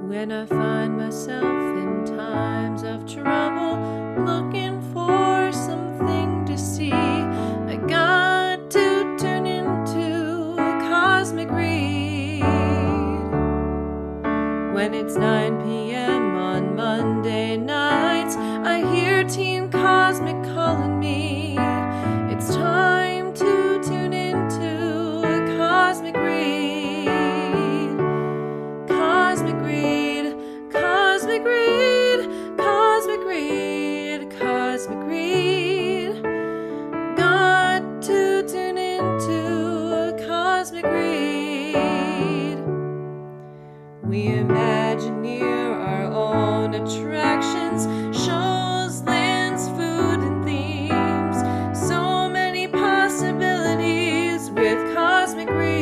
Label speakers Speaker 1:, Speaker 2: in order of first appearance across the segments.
Speaker 1: When I find myself in times of trouble, looking for something to see, I got to turn into a cosmic read. When it's 9 p.m. on Monday nights, I hear Team Cosmic calling me. It's time to tune into a cosmic read. Cosmic read, cosmic read, cosmic read, cosmic read. Got to tune into a cosmic read. We Imagineer our own attractions, shows, lands, food, and themes. So many possibilities with Cosmic Read.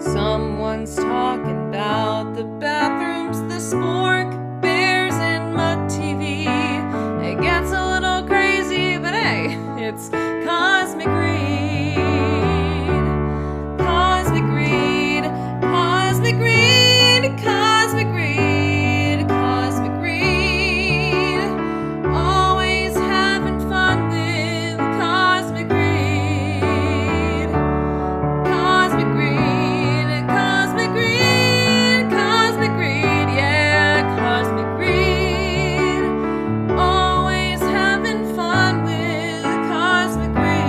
Speaker 1: Someone's talking about the bathrooms, the spork, bears, and mud TV. It gets a little crazy, but hey, it's Cosmic Read. Cosmic Read, Cosmic Read, Cosmic Read, Cosmic Read. Always having fun with Cosmic Read. Cosmic Read, Cosmic Read, Cosmic Read, yeah, Cosmic Read. Always having fun with Cosmic Read.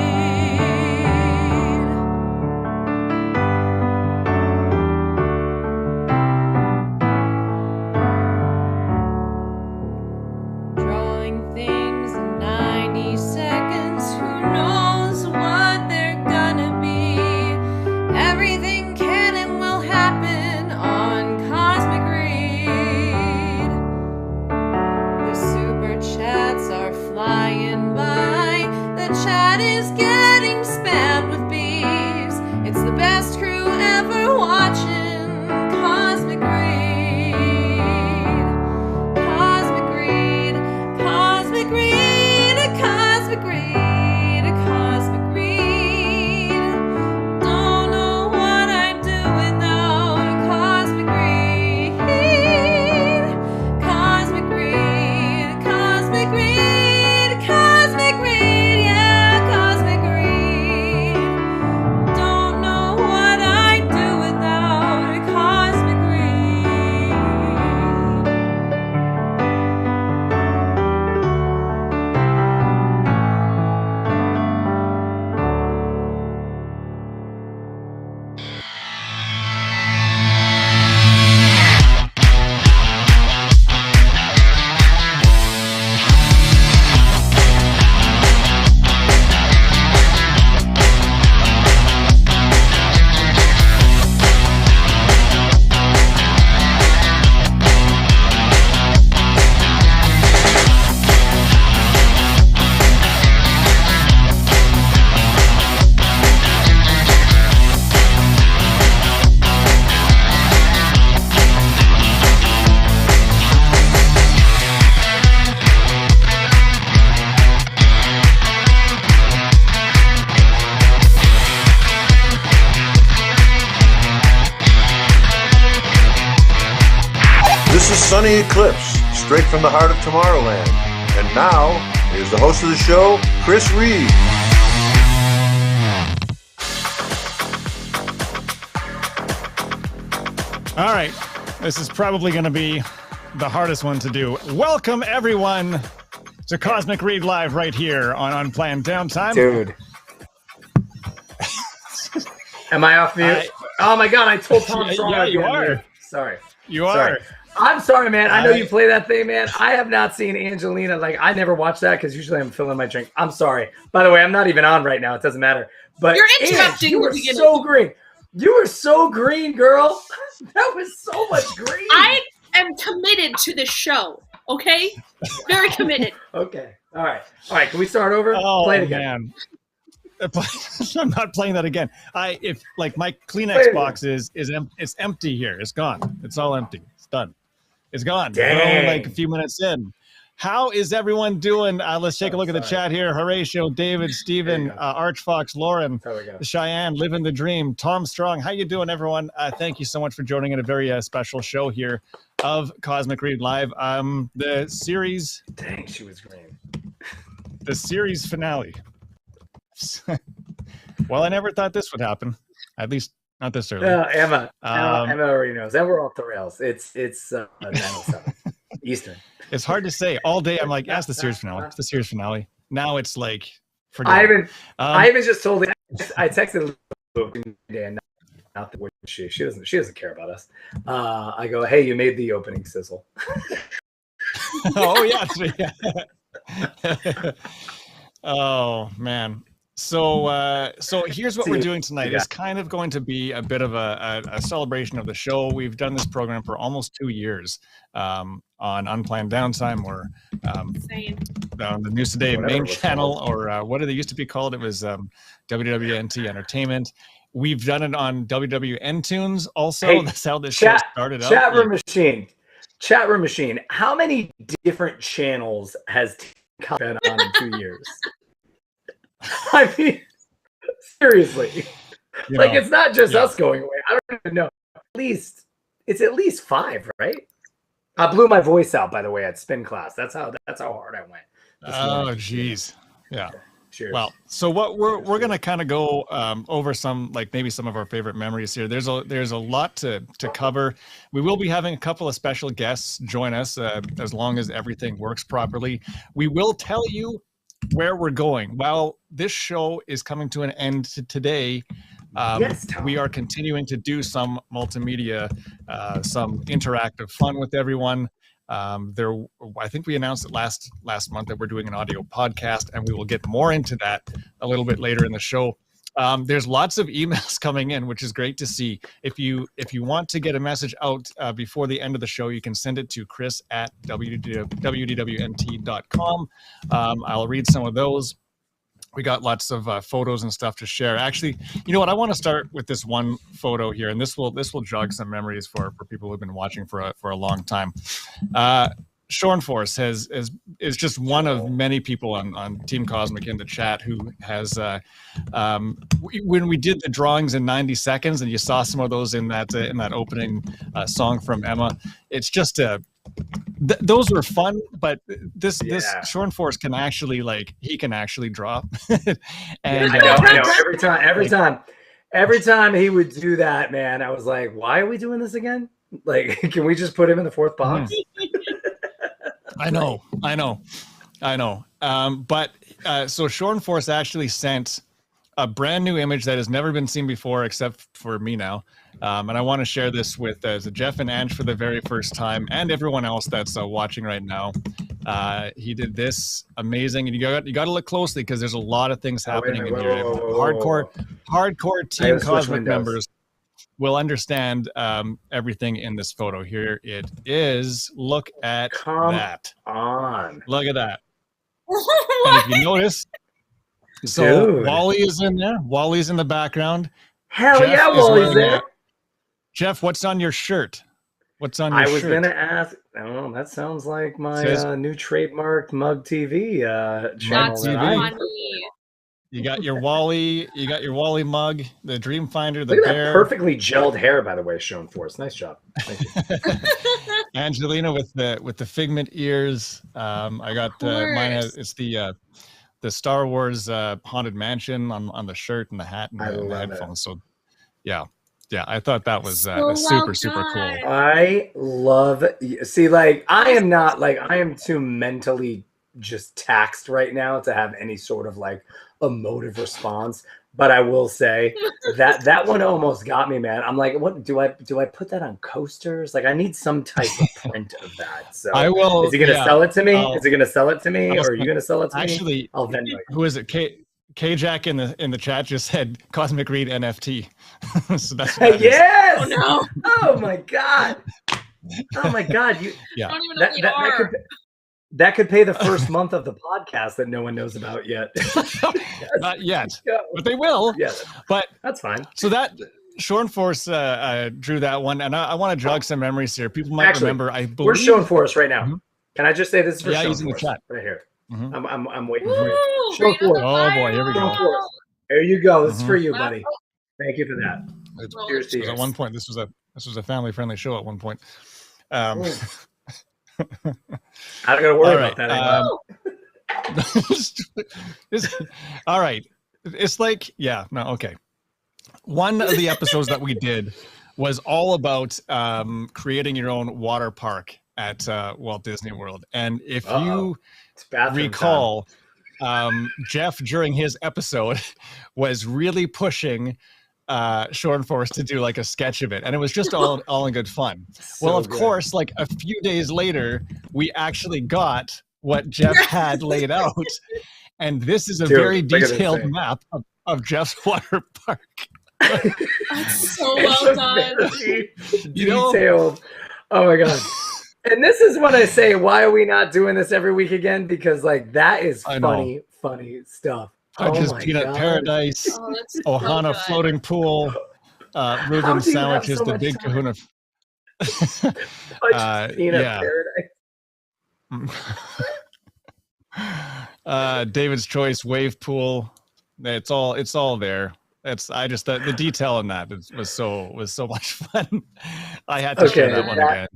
Speaker 1: Drawing things in 90 seconds, who knows what they're gonna be? Everything can and will happen on Cosmic Read. The super chats are flying by, the chat is getting spammed with bees. It's the best crew ever watching Cosmic Read. Cosmic Read, Cosmic Read, Cosmic Read, Cosmic Read. Don't know what I'd do without a Cosmic Read. Cosmic Read, Cosmic Read, Cosmic Read, yeah, Cosmic Read. Don't know what I'd do without a Cosmic Read.
Speaker 2: This is Sunny Eclipse, straight from the heart of Tomorrowland. And now, here's the host of the show, Chris Reid.
Speaker 3: All right, this is probably going to be the hardest one to do. Welcome, everyone, to Cosmic Read Live right here on Unplanned Downtime.
Speaker 4: Dude. Am I off mute? Oh my God, I told Tom Strong.
Speaker 3: Yeah, you
Speaker 4: again,
Speaker 3: are.
Speaker 4: dude. Sorry.
Speaker 3: You are.
Speaker 4: I'm sorry, man. I know you play that thing, man. I have not seen Angelina. Like, I never watch that because usually I'm filling my drink. I'm sorry. By the way, I'm not even on right now. It doesn't matter. But
Speaker 5: You're interrupting.
Speaker 4: You were so green. You were so green, girl. That was so much green.
Speaker 5: I am committed to this show. Okay, very committed.
Speaker 4: Okay. All right. Can we start over?
Speaker 3: Oh,
Speaker 4: Play it again.
Speaker 3: Man. I'm not playing that again. If like my Kleenex box is it's empty here. It's gone. It's all empty. It's done. It's gone.
Speaker 4: Dang.
Speaker 3: We're only like a few minutes in. How is everyone doing? Let's take a look at the chat here. Horatio, David, Stephen, Archfox, Lauren, Cheyenne, living the dream. Tom Strong, how you doing, everyone? Thank you so much for joining in a very special show here of Cosmic Read Live. The series.
Speaker 4: Dang, she was green.
Speaker 3: The series finale. Well, I never thought this would happen. At least not this early.
Speaker 4: Emma already knows. And we're off the rails. It's 9:07 Eastern.
Speaker 3: It's hard to say. All day I'm like, that's the series finale. It's the series finale. Now it's like, forget
Speaker 4: I even just told it. I texted and not the she doesn't care about us. I go, hey, you made the opening sizzle.
Speaker 3: Oh yeah. Oh man. So here's what we're doing tonight. It's kind of going to be a bit of a celebration of the show. We've done this program for almost 2 years on Unplanned Downtime, or on the News Today main channel, or what did they used to be called? It was WDWNT Entertainment. We've done it on WWN Tunes also.
Speaker 4: Hey,
Speaker 3: that's how this show started out.
Speaker 4: Chat room machine. How many different channels has Team been on in 2 years? I mean, seriously, it's not just us going away. I don't even know. It's at least 5, right? I blew my voice out, by the way, at spin class. That's how hard I went.
Speaker 3: Oh, geez. Yeah.
Speaker 4: Cheers.
Speaker 3: Well, so what we're gonna kind of go over some, like, maybe some of our favorite memories here. There's a lot to cover. We will be having a couple of special guests join us as long as everything works properly. We will tell you where we're going. While this show is coming to an end today, we are continuing to do some multimedia, some interactive fun with everyone. I think we announced it last month that we're doing an audio podcast, and we will get more into that a little bit later in the show. There's lots of emails coming in, which is great to see. If you want to get a message out before the end of the show, you can send it to Chris at WDWNT.com. I'll read some of those. We got lots of photos and stuff to share. Actually, you know what? I want to start with this one photo here, and this will jog some memories for people who've been watching for a long time. Shornforce is just one of many people on Team Cosmic in the chat who has when we did the drawings in 90 seconds, and you saw some of those in that opening song from Emma. It's just those were fun, but this Shornforce can actually draw. And
Speaker 4: I know. Every time he would do that, man, I was like, why are we doing this again? Like, can we just put him in the 4th box?
Speaker 3: I know. But so Shornforce actually sent a brand new image that has never been seen before, except for me now. And I want to share this with Jeff and Ange for the very first time, and everyone else that's watching right now. He did this amazing, and you got to look closely because there's a lot of things happening in here. Hardcore Team Cosmic members will understand everything in this photo. Here it is. Look at that. Look at that. And if you notice, so Wally is in there. Wally's in the background.
Speaker 4: Hell yeah, Wally's there.
Speaker 3: Jeff, what's on your shirt? What's on your shirt?
Speaker 4: I was going to ask. Oh, that sounds like my new trademarked Mug TV channel.
Speaker 5: That's funny.
Speaker 3: You got your Wally. You got your Wally mug, the Dreamfinder, the
Speaker 4: Look at
Speaker 3: bear.
Speaker 4: That perfectly gelled hair, by the way, Shornforce. Nice job. Thank you.
Speaker 3: Angelina with the figment ears. I got mine. It's the Star Wars Haunted Mansion on the shirt and the hat and the headphones. So, yeah, I thought that was super cool.
Speaker 4: I love. See, like I am too mentally just taxed right now to have any sort of like emotive response. But I will say that one almost got me, man. I'm like, what do I put that on coasters? Like, I need some type of print of that. So
Speaker 3: I will.
Speaker 4: Is he gonna sell it to me? Is he gonna sell it to me, or are you gonna sell it to me?
Speaker 3: Actually,
Speaker 4: I'll Venmo you.
Speaker 3: Who is it? K-Jack in the chat just said Cosmic Read NFT. So that's
Speaker 4: yes.
Speaker 5: Oh no.
Speaker 4: Oh my god. Oh my god. You.
Speaker 5: I don't even know what
Speaker 4: that could pay the first month of the podcast that no one knows about yet.
Speaker 3: Not yet, but they will.
Speaker 4: Yes,
Speaker 3: but
Speaker 4: that's fine.
Speaker 3: So that Shornforce drew that one, and I want to jog some memories here. People might remember. I believe
Speaker 4: we're Shornforce right now. Can I just say this is for
Speaker 3: Yeah,
Speaker 4: Sean
Speaker 3: he's in the
Speaker 4: Force,
Speaker 3: chat.
Speaker 4: right here.
Speaker 3: Mhm.
Speaker 4: I'm waiting for you.
Speaker 5: Woo,
Speaker 4: Sean
Speaker 5: bring
Speaker 4: Force.
Speaker 5: on the
Speaker 3: Oh boy, here we
Speaker 4: Sean
Speaker 3: go.
Speaker 4: Force. There you go. This is for you,
Speaker 5: Wow.
Speaker 4: buddy. Thank you for that. Cheers to
Speaker 3: Because at
Speaker 4: yours.
Speaker 3: one point, this was a family-friendly show at one point.
Speaker 4: I don't gotta worry
Speaker 3: All
Speaker 4: about
Speaker 3: right.
Speaker 4: that anymore.
Speaker 3: All right. It's like, yeah, no, okay. One of the episodes that we did was all about creating your own water park at Walt Disney World. And if you
Speaker 4: It's bathroom
Speaker 3: recall, Jeff, during his episode, was really pushing Sean Forrest to do like a sketch of it. And it was just all in good fun. Well, of course, like a few days later, we actually got what Jeff had laid out. And this is a very detailed map of Jeff's water park.
Speaker 5: That's so well done.
Speaker 4: Detailed. Oh my god. And this is when I say, why are we not doing this every week again? Because like that is funny stuff.
Speaker 3: Just Peanut Paradise, Ohana floating pool, Reuben sandwiches,
Speaker 4: so
Speaker 3: the big
Speaker 4: time?
Speaker 3: Kahuna.
Speaker 4: Peanut
Speaker 3: Paradise. David's Choice wave pool. It's all there. The detail in that was so much fun. I had to share that one again.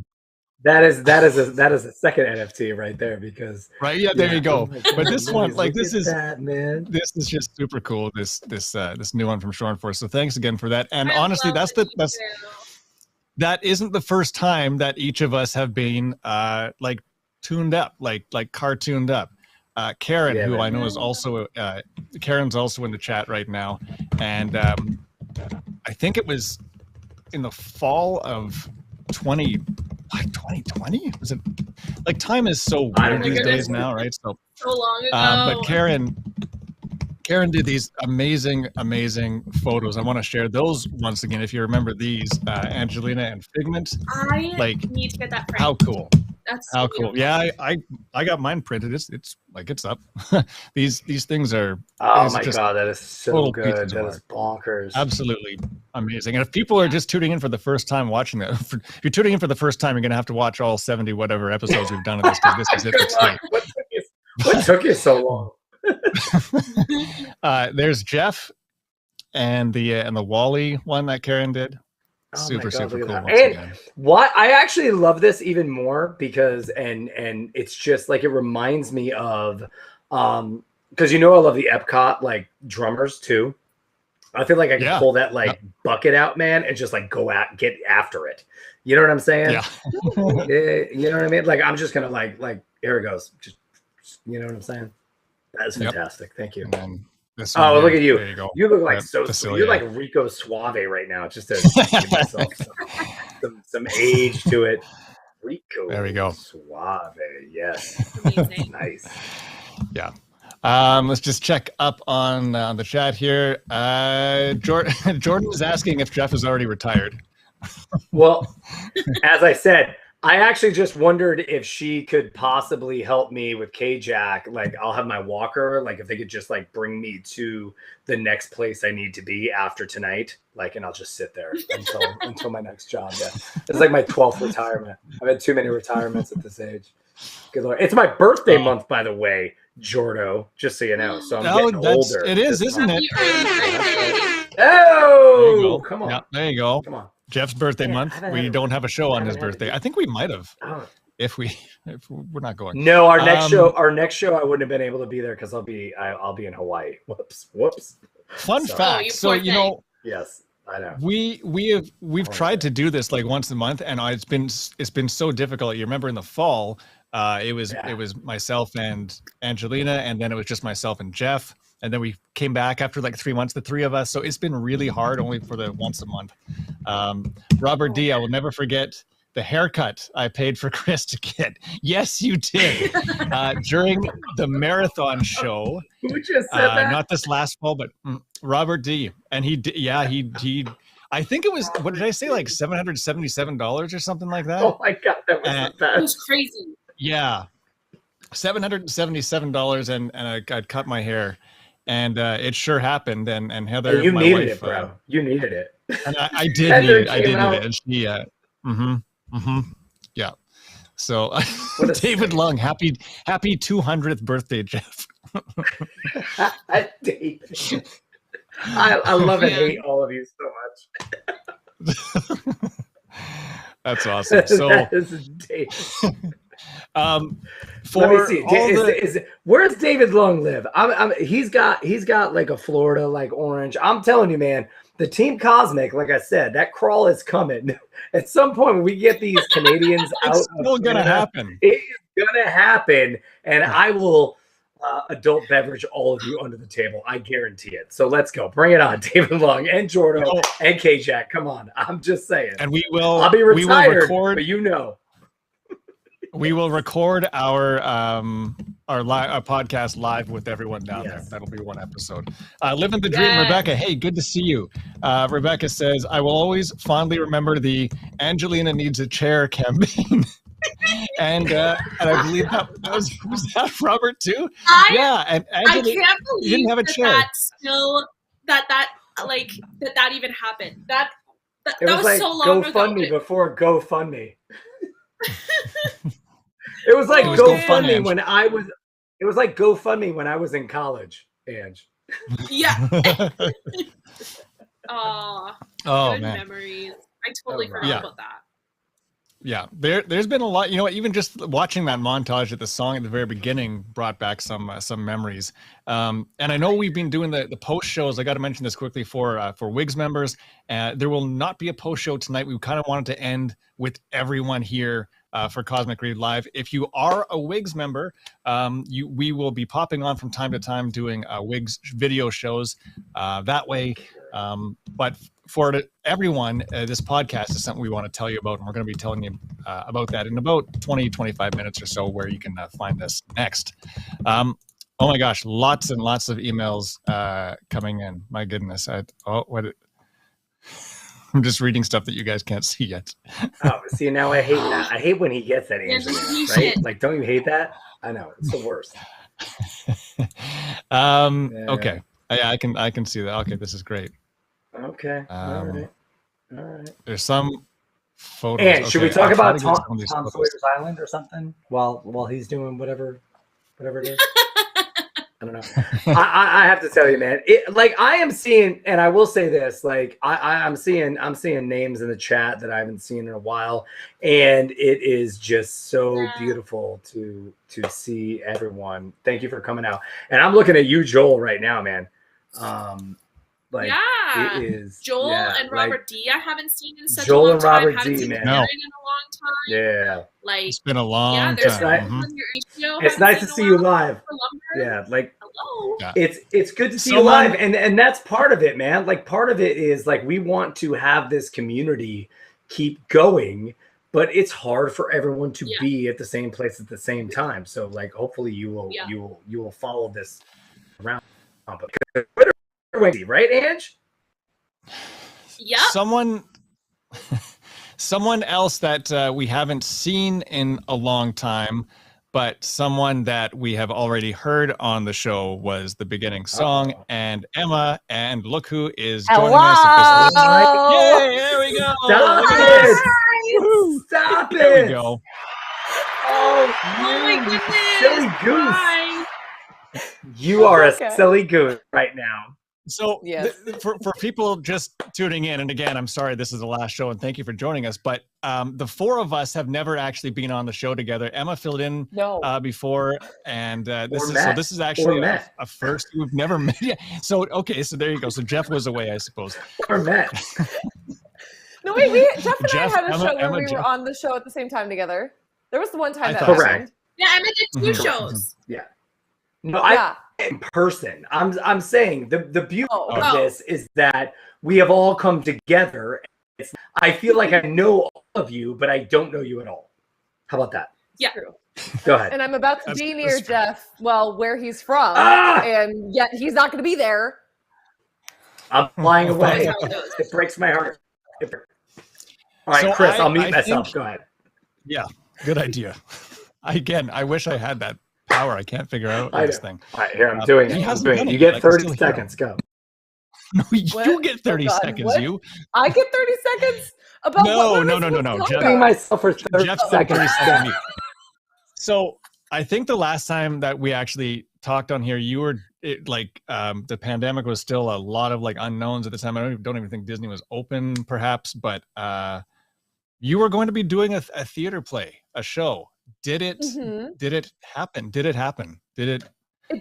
Speaker 4: That is a second NFT right there because
Speaker 3: there you go. But this one, like this is
Speaker 4: man.
Speaker 3: This is just super cool. This new one from Sean Force. So thanks again for that. And honestly, that isn't the first time that each of us have been like tuned up, like cartooned up. Karen, who I know is also Karen's also in the chat right now, and I think it was in the fall of 2020. Was it like time is so weird these days now, right? So
Speaker 5: long ago.
Speaker 3: But Karen did these amazing photos. I want to share those once again. If you remember these, Angelina and Figment.
Speaker 5: I need to get that print.
Speaker 3: How cool!
Speaker 5: That's
Speaker 3: how cool! Yeah, I got mine printed. It's up. these things are.
Speaker 4: Oh my god, that is so good. That is bonkers.
Speaker 3: Absolutely amazing. And if people are just tuning in for the first time watching that, if you're tuning in for the first time, you're gonna have to watch all 70 whatever episodes we've done of this because this is it.
Speaker 4: What took you so long?
Speaker 3: There's Jeff and the Wally one that Karen did. Super cool.
Speaker 4: And what I actually love this even more because and it's just like it reminds me of because I love the Epcot like drummers too. I feel like I can pull that bucket out, man, and just like get after it. You know what I'm saying?
Speaker 3: Yeah.
Speaker 4: You know what I mean? Like I'm just gonna like here it goes. Just you know what I'm saying? That is fantastic. Thank you. Look at you.
Speaker 3: You go.
Speaker 4: You look like you're like Rico Suave right now. Just to give myself some age to it. Rico.
Speaker 3: There we go.
Speaker 4: Suave. Yes.
Speaker 5: Amazing.
Speaker 4: Nice.
Speaker 3: Yeah. Let's just check up on the chat here. Jordan is asking if Jeff is already retired.
Speaker 4: Well, as I said, I actually just wondered if she could possibly help me with K-Jack. Like, I'll have my walker. Like, if they could just like bring me to the next place I need to be after tonight. Like, and I'll just sit there until my next job. Yeah, it's like my 12th retirement. I've had too many retirements at this age. Good Lord, it's my birthday month, by the way, Jordo. Just so you know. So I'm getting older.
Speaker 3: It is, isn't it?
Speaker 4: Oh, come on.
Speaker 3: Yeah, there you go.
Speaker 4: Come on.
Speaker 3: Jeff's birthday month. We don't have a show on his birthday. I think we might have if we're not going.
Speaker 4: No, our next show, I wouldn't have been able to be there because I'll be in Hawaii. Whoops.
Speaker 3: Fun fact. So
Speaker 4: yes, I know.
Speaker 3: We've tried to do this like once a month, and it's been so difficult. You remember in the fall, it was myself and Angelina, and then it was just myself and Jeff. And then we came back after like 3 months, the three of us. So it's been really hard only for the once a month. Robert D, I will never forget the haircut I paid for Chris to get. Yes, you did. During the marathon show.
Speaker 4: Who just said that?
Speaker 3: Not this last fall, but Robert D. And he I think it was, what did I say? Like $777 or something like that.
Speaker 4: Oh my God, that was the best.
Speaker 5: It was crazy.
Speaker 3: Yeah. $777 and I'd cut my hair. And it sure happened. And Heather,
Speaker 4: you
Speaker 3: my
Speaker 4: needed
Speaker 3: wife,
Speaker 4: it, bro. You needed it.
Speaker 3: And I did need it. I did need it. And she, yeah. So,
Speaker 4: What a
Speaker 3: David
Speaker 4: sick.
Speaker 3: Lung, happy 200th birthday, Jeff.
Speaker 4: David. I love and
Speaker 5: Yeah.
Speaker 4: hate all of you so much.
Speaker 3: That's awesome. So,
Speaker 4: That is David.
Speaker 3: for
Speaker 4: Let me see.
Speaker 3: all the
Speaker 4: Where does David Lung live? He's got like a Florida, like orange. I'm telling you, man, the Team Cosmic, like I said, that crawl is coming. At some point when we get these Canadians out,
Speaker 3: it's still gonna happen.
Speaker 4: It is gonna happen, and I will adult beverage all of you under the table. I guarantee it. So let's go. Bring it on, David Lung and Jordo and K-Jack. Come on. I'm just saying.
Speaker 3: And we will.
Speaker 4: I'll be retired,
Speaker 3: we will record,
Speaker 4: but you know.
Speaker 3: We will record our podcast live with everyone down there. That'll be one episode. Living the dream, Rebecca. Hey, good to see you. Rebecca says, I will always fondly remember the Angelina needs a chair campaign. and I believe that was that Robert too? And Angelina,
Speaker 5: I can't believe
Speaker 3: you didn't have a chair.
Speaker 5: That even happened. That
Speaker 4: It was like
Speaker 5: so long
Speaker 4: GoFundMe
Speaker 5: ago.
Speaker 4: before GoFundMe. It was like GoFundMe when I was. It was like GoFundMe when I was in college, Ange.
Speaker 5: Yeah. Oh, good
Speaker 3: man.
Speaker 5: memories. I totally forgot about that.
Speaker 3: Yeah, there's been a lot. You know, even just watching that montage at the song at the very beginning brought back some memories. And I know we've been doing the post shows. I got to mention this quickly for WIGS members. There will not be a post show tonight. We kind of wanted to end with everyone here for Cosmic Read Live. If you are a WIGS member, we will be popping on from time to time doing WIGS video shows that way. But for everyone, this podcast is something we want to tell you about, and we're going to be telling you about that in about 20-25 minutes or so, where you can find this next. Oh my gosh, lots and lots of emails coming in. My goodness. I'm just reading stuff that you guys can't see yet.
Speaker 4: Oh, see, now I hate that. I hate when he gets that answer, right? Like, don't you hate that? I know, it's the worst.
Speaker 3: Okay. I can see that. Okay, this is great.
Speaker 4: Okay. All right.
Speaker 3: There's some photos.
Speaker 4: And should we talk about Tom
Speaker 3: Sawyer's
Speaker 4: Sawyer's Island or something while he's doing whatever it is? I don't know. I have to tell you, man. I am seeing, and I will say this, like I'm seeing names in the chat that I haven't seen in a while, and it is just so beautiful to see everyone. Thank you for coming out, and I'm looking at you, Joel, right now, man. It is
Speaker 5: Joel and Robert D. I haven't seen in such
Speaker 4: Joel
Speaker 5: a long
Speaker 4: and
Speaker 5: time.
Speaker 4: Robert
Speaker 5: Haven't
Speaker 4: D,
Speaker 5: seen
Speaker 4: man.
Speaker 5: Aaron in a long time.
Speaker 4: Yeah,
Speaker 5: like
Speaker 3: it's been a long
Speaker 5: there's
Speaker 3: time.
Speaker 5: on your HBO.
Speaker 4: It's nice to see you live. Yeah, like
Speaker 5: hello.
Speaker 3: Yeah.
Speaker 4: It's good to see you live, and that's part of it, man. Like part of it is like we want to have this community keep going, but it's hard for everyone to be at the same place at the same time. So like hopefully you will follow this around. Right, Ange?
Speaker 5: Yeah.
Speaker 3: Someone else that we haven't seen in a long time, but someone that we have already heard on the show was the beginning song. And Emma, and look who is joining us. Yay! There we go.
Speaker 4: Stop it! Stop it!
Speaker 3: There we go.
Speaker 4: Oh
Speaker 5: my goodness!
Speaker 4: Silly goose!
Speaker 5: Hi.
Speaker 4: You are a silly goose right now.
Speaker 3: So for people just tuning in, and again, I'm sorry this is the last show, and thank you for joining us. But the four of us have never actually been on the show together. Emma filled in before, and this is actually a first. We've never met. Yeah. So so there you go. So Jeff was away, I suppose.
Speaker 4: Or met.
Speaker 6: No, wait. Jeff and I had a show where we were on the show at the same time together. There was the one time that
Speaker 4: correct.
Speaker 5: Yeah, Emma did two shows.
Speaker 4: Yeah. No, in person. I'm saying the beauty of this is that we have all come together. I feel like I know all of you, but I don't know you at all. How about that?
Speaker 5: Yeah.
Speaker 6: True.
Speaker 4: Go ahead.
Speaker 6: And I'm about to be near Jeff, where he's from, and yet he's not going to be there.
Speaker 4: I'm flying away. It breaks my heart. All right, Chris, I'll mute myself. Go ahead.
Speaker 3: Yeah, good idea. Again, I wish I had that power. I can't figure out this thing.
Speaker 4: All right, here, I'm doing it. You get 30 seconds. Go.
Speaker 3: No, you get 30 seconds.
Speaker 6: What?
Speaker 3: You.
Speaker 6: I get 30 seconds? About
Speaker 3: No.
Speaker 6: what am I supposed to talk
Speaker 3: Jeff,
Speaker 6: about?
Speaker 4: myself for 30
Speaker 3: Jeff's
Speaker 4: seconds.
Speaker 3: 30 seconds. So I think the last time that we actually talked on here, you were the pandemic was still a lot of like unknowns at the time. I don't even think Disney was open, perhaps, but you were going to be doing a theater play, a show. Did it happen? Did it happen? It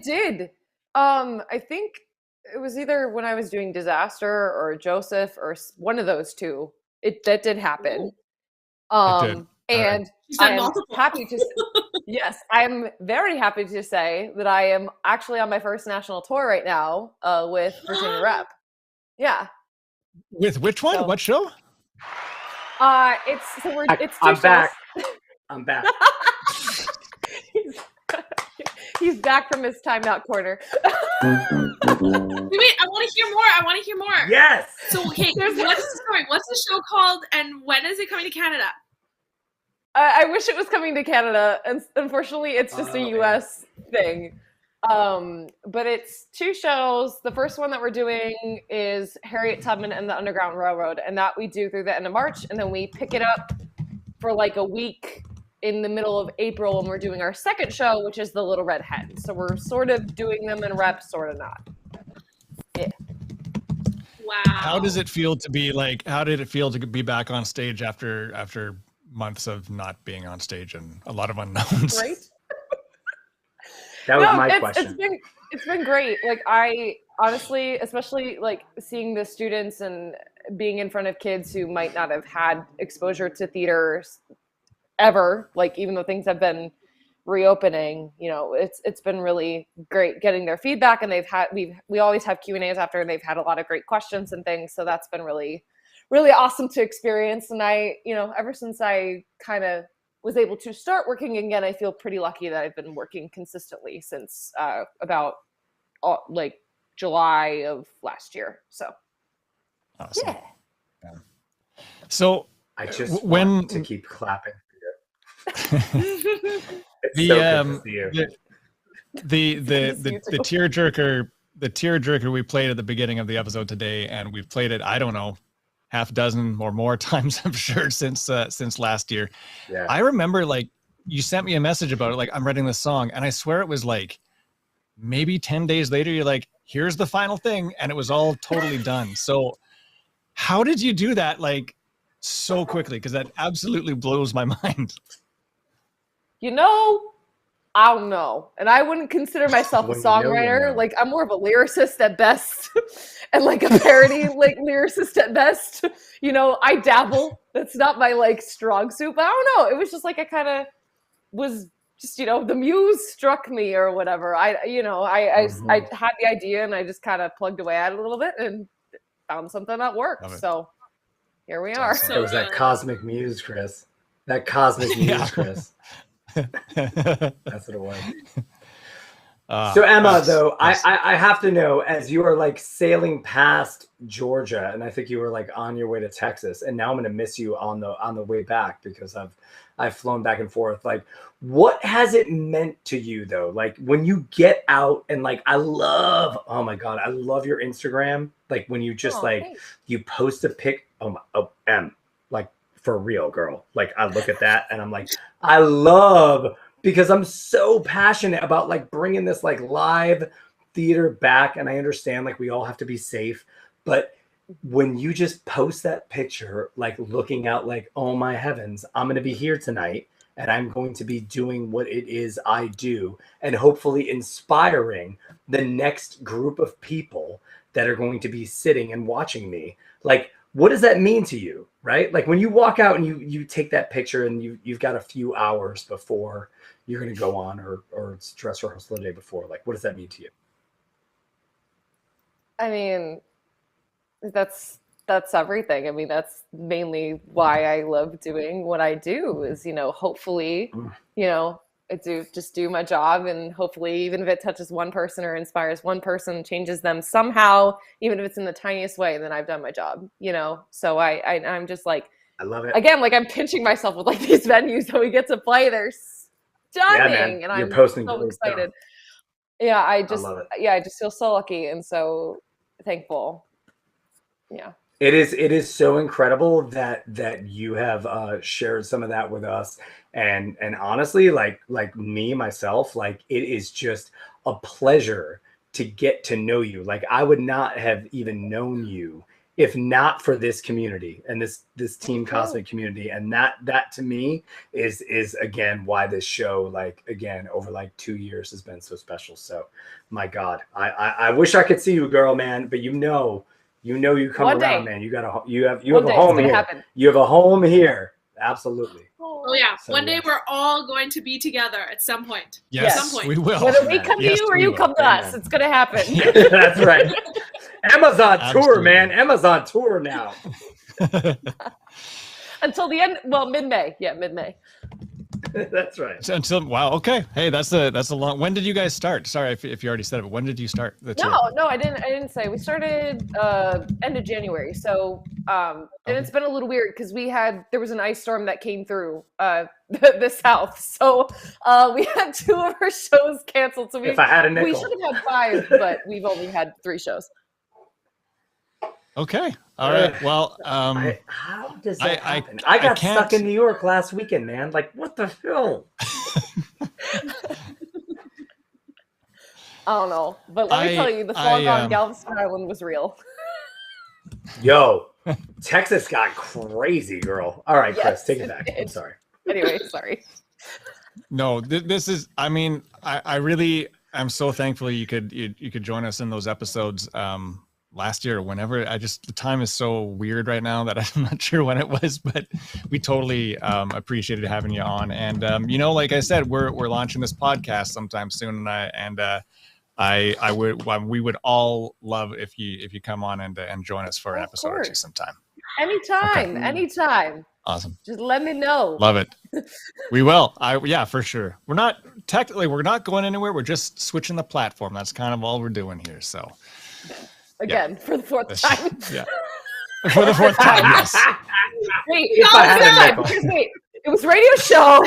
Speaker 6: did. I think it was either when I was doing Disaster or Joseph or one of those two. That did happen.
Speaker 3: did.
Speaker 6: And I'm happy to yes, I'm very happy to say that I am actually on my first national tour right now with Virginia Rep. Yeah.
Speaker 3: With which one?
Speaker 6: So,
Speaker 3: what show?
Speaker 6: It's
Speaker 4: I'm back. I'm back.
Speaker 6: He's back from his timeout corner.
Speaker 5: Wait, I want to hear more.
Speaker 4: Yes.
Speaker 5: So, okay, what's the story? What's the show called, and when is it coming to Canada?
Speaker 6: I wish it was coming to Canada, and unfortunately, it's just a U.S. thing. But it's 2 shows. The first one that we're doing is Harriet Tubman and the Underground Railroad, and that we do through the end of March, and then we pick it up for like a week in the middle of April when we're doing our second show, which is The Little Red Hen. So we're sort of doing them in rep, sort of not. Yeah.
Speaker 5: Wow.
Speaker 3: How does it feel to be like? How did it feel to be back on stage after months of not being on stage and a lot of unknowns?
Speaker 6: Right.
Speaker 4: That was my question.
Speaker 6: It's been great. Like I honestly, especially like seeing the students and being in front of kids who might not have had exposure to theaters ever, like even though things have been reopening, it's been really great getting their feedback, and we always have Q&As after, and they've had a lot of great questions and things. So that's been really, really awesome to experience. And I, ever since I kind of was able to start working again, I feel pretty lucky that I've been working consistently since about like July of last year. So
Speaker 3: awesome. Yeah. So
Speaker 4: I just want to keep clapping for you.
Speaker 3: The tearjerker we played at the beginning of the episode today, and we've played it, I don't know, half dozen or more times, I'm sure, since last year.
Speaker 4: Yeah.
Speaker 3: I remember like you sent me a message about it, like I'm writing this song, and I swear it was like maybe 10 days later, you're like, here's the final thing, and it was all totally done. So how did you do that like so quickly? Because that absolutely blows my mind.
Speaker 6: I don't know. And I wouldn't consider myself a songwriter. Like I'm more of a lyricist at best and like a parody like lyricist at best. I dabble. That's not my like strong suit, but I don't know. It was just like I kind of was just, the muse struck me or whatever. I had the idea and I just kind of plugged away at it a little bit and found something that worked. So here we are.
Speaker 4: It was that cosmic muse, Chris. That cosmic muse, Chris. That's what it was. So Emma, though, I have to know, as you are like sailing past Georgia, and I think you were like on your way to Texas, and now I'm going to miss you on the way back because I've flown back and forth. Like, what has it meant to you though? Like when you get out and like, oh my God, I love your Instagram. Like when you just thanks. You post a pic. Like for real, girl. Like I look at that and I'm like, I love, because I'm so passionate about like bringing this like live theater back. And I understand like we all have to be safe, but when you just post that picture, like looking out like, oh my heavens, I'm going to be here tonight and I'm going to be doing what it is I do and hopefully inspiring the next group of people that are going to be sitting and watching me. Like, what does that mean to you, right? Like when you walk out and you take that picture and you've got a few hours before you're going to go on or it's dress rehearsal the day before, like, what does that mean to you?
Speaker 6: I mean, that's everything. I mean, that's mainly why I love doing what I do is, hopefully, I do my job, and hopefully even if it touches one person or inspires one person, changes them somehow, even if it's in the tiniest way, then I've done my job, So I'm just like,
Speaker 4: I love it.
Speaker 6: Again, like I'm pinching myself with like these venues that we get to play. They're stunning. And I'm
Speaker 4: posting
Speaker 6: so excited. Yeah. I just
Speaker 4: love it.
Speaker 6: feel so lucky and so thankful. Yeah.
Speaker 4: It is so incredible that you have shared some of that with us, and honestly, like me myself, like it is just a pleasure to get to know you. Like I would not have even known you if not for this community and this Team Cosmic community, and that to me is again why this show, like again over like 2 years, has been so special. So my God, I wish I could see you, girl, man, but you come
Speaker 6: One
Speaker 4: around,
Speaker 6: day.
Speaker 4: man. You have
Speaker 6: One
Speaker 4: a
Speaker 6: day
Speaker 4: home
Speaker 6: it's gonna
Speaker 4: here.
Speaker 6: happen.
Speaker 4: You have a home here. Absolutely.
Speaker 5: Oh yeah,
Speaker 4: So,
Speaker 5: one day
Speaker 4: yes.
Speaker 5: we're all going to be together at some point.
Speaker 3: Yes,
Speaker 5: At some point.
Speaker 3: we will.
Speaker 6: Whether we come to
Speaker 3: Yes,
Speaker 6: you or
Speaker 3: we
Speaker 6: you
Speaker 3: will.
Speaker 6: come to us,
Speaker 4: Amen.
Speaker 6: it's gonna happen.
Speaker 4: That's right. Amazon tour,
Speaker 3: Absolutely.
Speaker 4: man. Amazon tour now.
Speaker 6: Until the end. Well, mid-May. Yeah, mid-May.
Speaker 4: That's right.
Speaker 3: Until wow, okay. Hey, that's a long. When did you guys start? Sorry if you already said it, but when did you start the tour?
Speaker 6: No, I didn't say. We started end of January. So and it's been a little weird because there was an ice storm that came through the south. So we had 2 of our shows canceled. So
Speaker 4: If I had a nickel.
Speaker 6: we should have had 5, but we've only had 3 shows.
Speaker 3: Okay. All right. Well,
Speaker 4: how does that
Speaker 3: I
Speaker 4: happen? I got
Speaker 3: can't-
Speaker 4: stuck in New York last weekend, man. Like, what the hell?
Speaker 6: I don't know, but let me tell you, the fog on Galveston Island was real.
Speaker 4: Yo, Texas got crazy, girl. All right, Chris,
Speaker 6: Yes,
Speaker 4: take it
Speaker 6: it
Speaker 4: back.
Speaker 6: did.
Speaker 4: I'm sorry.
Speaker 6: Anyway, sorry.
Speaker 3: no, this is. I mean, I really am so thankful you could join us in those episodes last year or whenever. The time is so weird right now that I'm not sure when it was, but we totally appreciated having you on. And like I said, we're launching this podcast sometime soon, and we would all love if you come on and join us for an
Speaker 6: Of
Speaker 3: episode or
Speaker 6: course.
Speaker 3: 2 sometime.
Speaker 6: Anytime.
Speaker 3: Awesome.
Speaker 6: Just let me know.
Speaker 3: Love it. We will. Yeah, for sure. We're not going anywhere. We're just switching the platform. That's kind of all we're doing here. So
Speaker 6: Again, for the 4th time.
Speaker 3: Yeah. For the 4th time, yes.
Speaker 6: Wait,
Speaker 4: If I had a nickel.
Speaker 6: wait. It was radio show.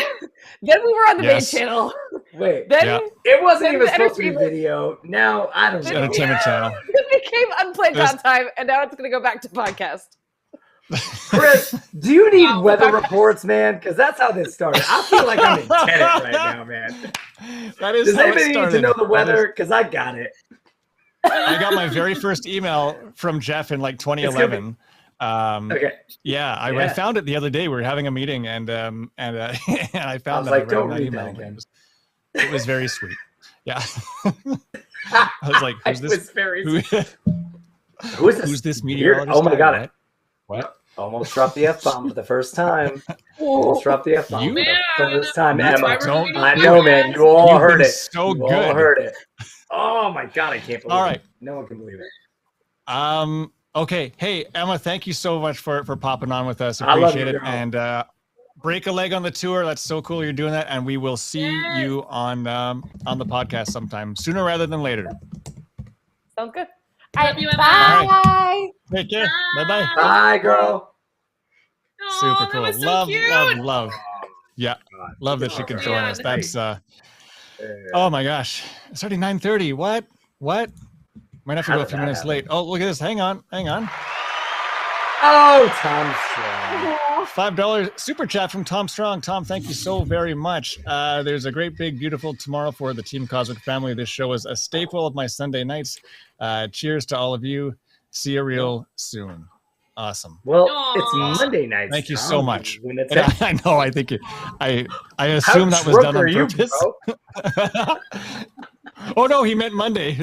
Speaker 6: Then we were on the
Speaker 3: Yes.
Speaker 6: main channel.
Speaker 4: Wait,
Speaker 6: Then
Speaker 3: Yeah.
Speaker 4: it wasn't
Speaker 6: Then
Speaker 4: even
Speaker 6: the
Speaker 4: supposed to be
Speaker 6: entertainment-
Speaker 4: video. Now, I don't know.
Speaker 3: Entertainment channel.
Speaker 6: it became unplanned
Speaker 3: There's-
Speaker 6: downtime, and now it's going to go back to podcast.
Speaker 4: Chris, do you need weather reports, man? Because that's how this started. I feel like I'm in Tenet right now, man.
Speaker 3: That is
Speaker 4: Does
Speaker 3: how it
Speaker 4: anybody need to
Speaker 3: started.
Speaker 4: know the
Speaker 3: That is-
Speaker 4: weather? Because I got it.
Speaker 3: I got my very first email from Jeff in like 2011.
Speaker 4: Okay.
Speaker 3: Yeah, I
Speaker 4: Yeah.
Speaker 3: found it the other day. We were having a meeting, and and I found
Speaker 4: was
Speaker 3: that.
Speaker 4: like,
Speaker 3: I
Speaker 4: don't
Speaker 3: read
Speaker 4: read
Speaker 3: that
Speaker 4: that
Speaker 3: email.
Speaker 4: again.
Speaker 3: It was very sweet. Yeah. I was like, who's
Speaker 4: It
Speaker 3: this?
Speaker 4: was very-
Speaker 3: Who,
Speaker 4: Who is this?
Speaker 3: who's this
Speaker 4: Weird.
Speaker 3: meteorologist?
Speaker 4: Oh my
Speaker 3: guy?
Speaker 4: God.
Speaker 3: What?
Speaker 4: Almost dropped the F-bomb for the first time. Almost dropped the F-bomb
Speaker 3: You-
Speaker 4: for the
Speaker 5: Man,
Speaker 4: first time,
Speaker 5: that's
Speaker 4: Emma.
Speaker 5: why we're
Speaker 3: Don't-
Speaker 5: reading
Speaker 4: I know, man.
Speaker 5: podcasts.
Speaker 4: You all
Speaker 3: You've
Speaker 4: heard
Speaker 3: been
Speaker 4: it.
Speaker 3: so
Speaker 4: You all
Speaker 3: good.
Speaker 4: heard it. Oh my God, I can't believe
Speaker 3: All right.
Speaker 4: it. No one can believe it.
Speaker 3: Okay. Hey, Emma, thank you so much for popping on with us.
Speaker 4: I love
Speaker 3: Appreciate
Speaker 4: you,
Speaker 3: it.
Speaker 4: girl.
Speaker 3: And break a leg on the tour. That's so cool you're doing that. And we will see
Speaker 5: Yes.
Speaker 3: you on the podcast sometime sooner rather than later.
Speaker 6: Sounds good.
Speaker 5: Love you, Emma.
Speaker 6: Bye.
Speaker 3: Take care. Bye-bye.
Speaker 4: Bye, girl.
Speaker 5: Aw,
Speaker 3: Super
Speaker 5: that
Speaker 3: cool.
Speaker 5: was so
Speaker 3: Love,
Speaker 5: cute.
Speaker 3: love. Yeah. Love that she could join us.
Speaker 5: man.
Speaker 3: That's oh my gosh. It's already 9:30. What? Might have to
Speaker 4: How
Speaker 3: go a
Speaker 4: did
Speaker 3: few
Speaker 4: that
Speaker 3: minutes
Speaker 4: happen?
Speaker 3: late. Oh, look at this. Hang on.
Speaker 4: Oh, Tom Strong.
Speaker 3: $5 super chat from Tom Strong. Tom, thank you so very much. There's a great, big, beautiful tomorrow for the Team Cosmic family. This show is a staple of my Sunday nights. Cheers to all of you. See you real soon. Awesome.
Speaker 4: Well,
Speaker 5: Aw.
Speaker 4: it's Monday night.
Speaker 3: Thank you so much.
Speaker 4: When it's
Speaker 3: And I know. I think I assume that was
Speaker 4: drunk
Speaker 3: done
Speaker 4: are
Speaker 3: on
Speaker 4: you,
Speaker 3: purpose.
Speaker 4: bro?
Speaker 3: Oh no, he meant Monday.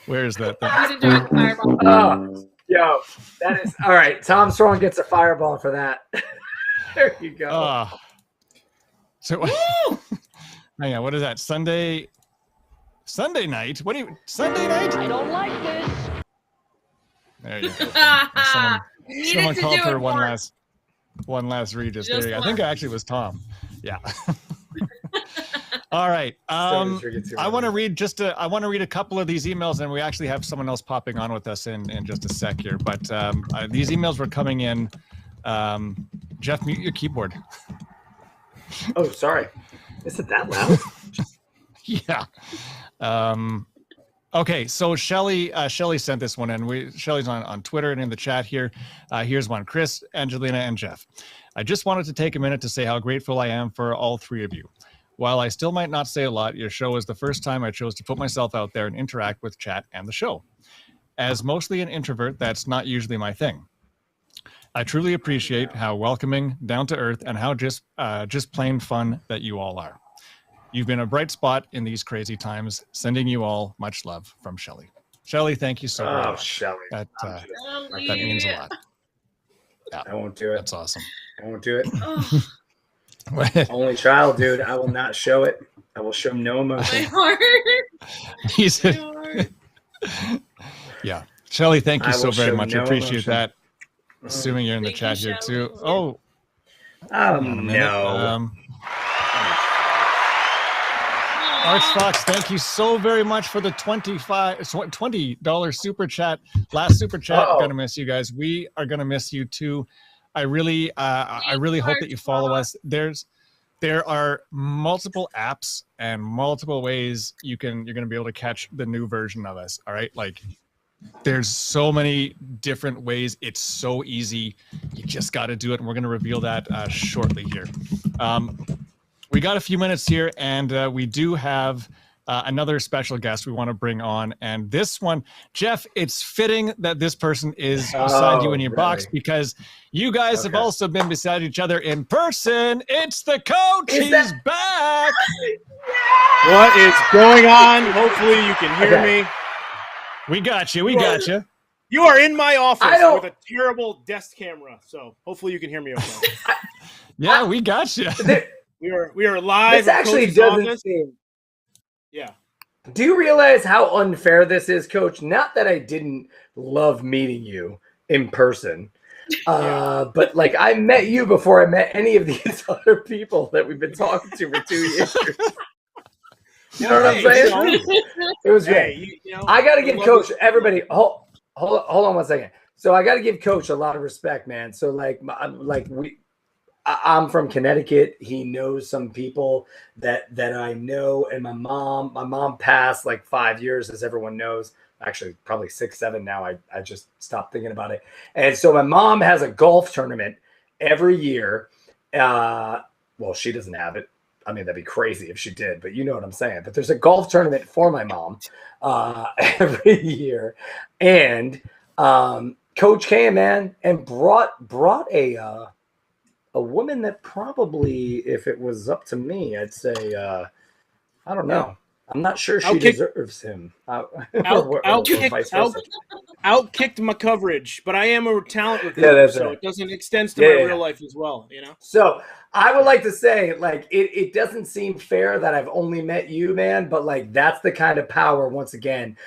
Speaker 3: Where is that thing?
Speaker 5: He's enjoying the fireball.
Speaker 4: Oh, yo, that is all right. Tom Strong gets a fireball for that. There you go.
Speaker 3: So, hang on. What is that? Sunday night? What do you? Sunday night?
Speaker 6: I don't like this.
Speaker 3: There you go.
Speaker 5: Needed
Speaker 3: Someone
Speaker 5: to
Speaker 3: called
Speaker 5: do
Speaker 3: for
Speaker 5: it
Speaker 3: one last Regis.
Speaker 5: Just
Speaker 3: There you go. I
Speaker 5: one.
Speaker 3: think it actually was Tom. Yeah. All right. I want to read a couple of these emails, and we actually have someone else popping on with us in just a sec here. But these emails were coming in. Jeff, mute your keyboard.
Speaker 4: Oh, sorry. Is it that loud?
Speaker 3: Yeah. Okay, so Shelly sent this one in. Shelly's on Twitter and in the chat here. Here's one. Chris, Angelina, and Jeff. I just wanted to take a minute to say how grateful I am for all three of you. While I still might not say a lot, your show is the first time I chose to put myself out there and interact with chat and the show. As mostly an introvert, that's not usually my thing. I truly appreciate how welcoming, down to earth, and how just plain fun that you all are. You've been a bright spot in these crazy times. Sending you all much love from Shelly. Shelly, thank you so very much.
Speaker 4: Shelly.
Speaker 3: That means a lot. Yeah,
Speaker 4: I won't do it.
Speaker 3: That's awesome.
Speaker 4: I won't do it. Only child, dude. I will not show it. I will show no emotion.
Speaker 3: He said, yeah. Shelly, thank you so very much. I appreciate
Speaker 4: emotion.
Speaker 3: that. Assuming you're in the chat here too.
Speaker 4: no.
Speaker 3: Arch Fox, thank you so very much for the $20 super chat. Last super chat. Gonna miss you guys. We are gonna miss you too. I really hope that you follow us. There are multiple apps and multiple ways you're gonna be able to catch the new version of us. All right, like there's so many different ways. It's so easy. You just got to do it, and we're gonna reveal that shortly here. We got a few minutes here, and we do have another special guest we want to bring on. And this one, Jeff, it's fitting that this person is beside you in your box because you guys have also been beside each other in person. It's the coach. He's back.
Speaker 7: What is going on? Hopefully you can hear me.
Speaker 3: We got you. We got you.
Speaker 7: You are in my office with a terrible desk camera, so hopefully you can hear me okay.
Speaker 3: Yeah, we got you.
Speaker 7: We are live.
Speaker 4: This actually doesn't seem.
Speaker 7: Yeah.
Speaker 4: Do you realize how unfair this is, Coach? Not that I didn't love meeting you in person, but like I met you before I met any of these other people that we've been talking to for 2 years. You know what I'm saying? It was great. I got to give Coach everybody. Hold on 1 second. So I got to give Coach a lot of respect, man. So I'm from Connecticut. He knows some people that I know, and my mom passed like 5 years, as everyone knows. Actually, probably 6, 7 now. I just stopped thinking about it. And so my mom has a golf tournament every year. Well, she doesn't have it. I mean, that'd be crazy if she did, but you know what I'm saying. But there's a golf tournament for my mom every year, and Coach came, man, and brought a woman that probably, if it was up to me, I'd say, I don't know. I'm not sure she deserves him.
Speaker 7: Outkicked my coverage, but I am a talent recruiter, so it doesn't extend to my real life as well, you know?
Speaker 4: So I would like to say, like, it doesn't seem fair that I've only met you, man, but like, that's the kind of power, once again,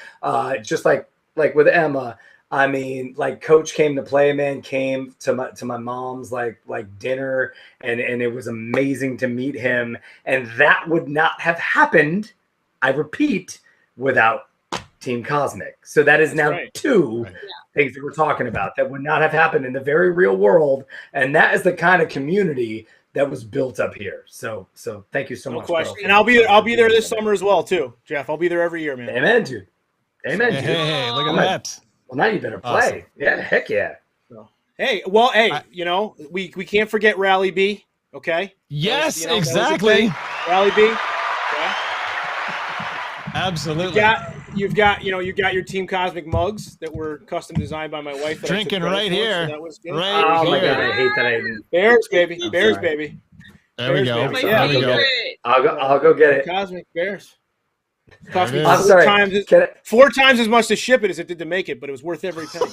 Speaker 4: just like with Emma. I mean, like Coach came to play, man, came to my mom's like dinner, and it was amazing to meet him. And that would not have happened, I repeat, without Team Cosmic. So that is now two things that we're talking about that would not have happened in the very real world. And that is the kind of community that was built up here. So thank you so much.
Speaker 7: Question. And I'll be there this summer as well too, Jeff. I'll be there every year, man.
Speaker 4: Amen, dude. Amen, dude.
Speaker 3: Hey, look at that.
Speaker 4: Well, now you better play. Awesome. Yeah, heck yeah.
Speaker 7: So, hey, you know, we can't forget Rally B, okay?
Speaker 3: Yes, exactly.
Speaker 7: Rally B. Okay.
Speaker 3: Absolutely.
Speaker 7: You've got your Team Cosmic mugs that were custom designed by my wife.
Speaker 3: Drinking right here.
Speaker 7: So that was good.
Speaker 3: Right
Speaker 4: my
Speaker 3: here.
Speaker 4: God, I hate that I didn't.
Speaker 7: Bears, baby. Bears, baby.
Speaker 3: There we go.
Speaker 7: Baby.
Speaker 3: There we go.
Speaker 4: I'll go get it.
Speaker 7: Cosmic Bears. Cost me
Speaker 4: I'm sorry.
Speaker 7: 4 times as much to ship it as it did to make it, but it was worth every penny.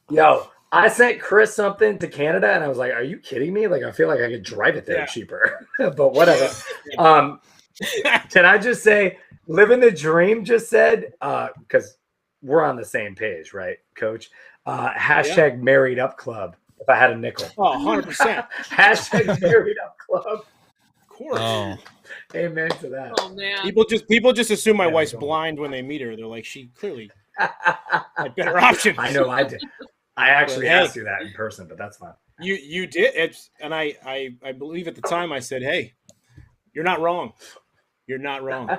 Speaker 4: Well, I sent Chris something to Canada, and I was like, "Are you kidding me? Like, I feel like I could drive it there cheaper." But whatever. Can I just say, living the dream? Just said, because we're on the same page, right, Coach? Hashtag Married Up Club. If I had a nickel.
Speaker 7: Oh, 100%.
Speaker 4: Hashtag Married Up Club.
Speaker 7: Of course.
Speaker 3: Oh.
Speaker 4: Amen to that.
Speaker 5: Oh man.
Speaker 7: People just assume my wife's blind when they meet her. They're like, she clearly had better options.
Speaker 4: I know I did. I actually asked you that in person, but that's fine.
Speaker 7: You did. And I believe at the time I said, hey, You're not wrong. You're not wrong.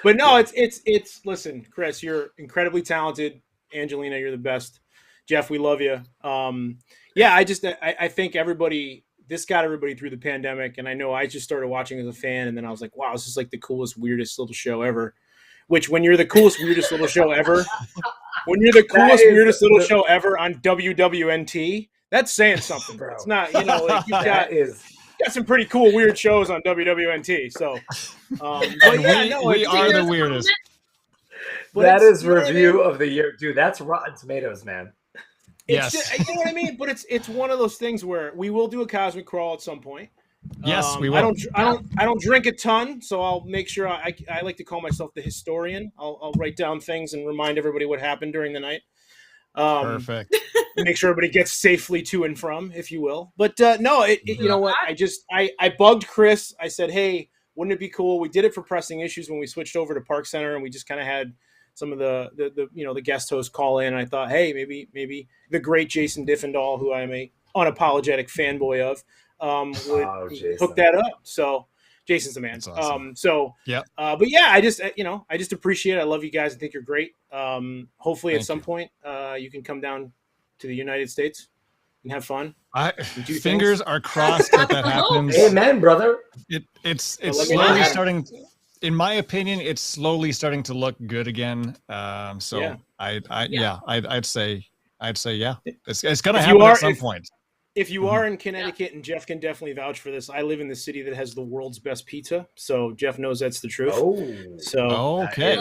Speaker 7: But no, it's listen, Chris, you're incredibly talented. Angelina, you're the best. Jeff, we love you. I think this got everybody through the pandemic. And I know I just started watching as a fan, and then I was like, wow, this is like the coolest, weirdest little show ever. Which when you're the coolest, weirdest little show ever, weirdest little show ever on WDWNT, that's saying something, bro. It's not, you've got some pretty cool, weird shows on WDWNT. So,
Speaker 3: we are the weirdest.
Speaker 4: That is review of the year, dude. That's Rotten Tomatoes, man.
Speaker 3: Yes,
Speaker 7: you know what I mean. But it's one of those things where we will do a cosmic crawl at some point.
Speaker 3: Yes, we will.
Speaker 7: I don't drink a ton, so I'll make sure I like to call myself the historian. I'll write down things and remind everybody what happened during the night.
Speaker 3: Perfect.
Speaker 7: Make sure everybody gets safely to and from, if you will. But no, you know what? I bugged Chris. I said, hey, wouldn't it be cool? We did it for pressing issues when we switched over to Park Center, and we just kind of had some of the guest hosts call in. And I thought, hey, maybe the great Jason Diffendahl, who I am a unapologetic fanboy of, would hook that up. So Jason's the man.
Speaker 3: That's awesome.
Speaker 7: But yeah, I just appreciate it. I love you guys. I think you're great. Hopefully at some point, you can come down to the United States and have fun.
Speaker 3: Fingers are crossed that happens.
Speaker 4: Amen, brother.
Speaker 3: It's slowly starting. In my opinion, it's slowly starting to look good again. I'd say yeah. It's gonna happen at some point.
Speaker 7: If you are in Connecticut, and Jeff can definitely vouch for this, I live in the city that has the world's best pizza, so Jeff knows that's the truth.
Speaker 3: Okay.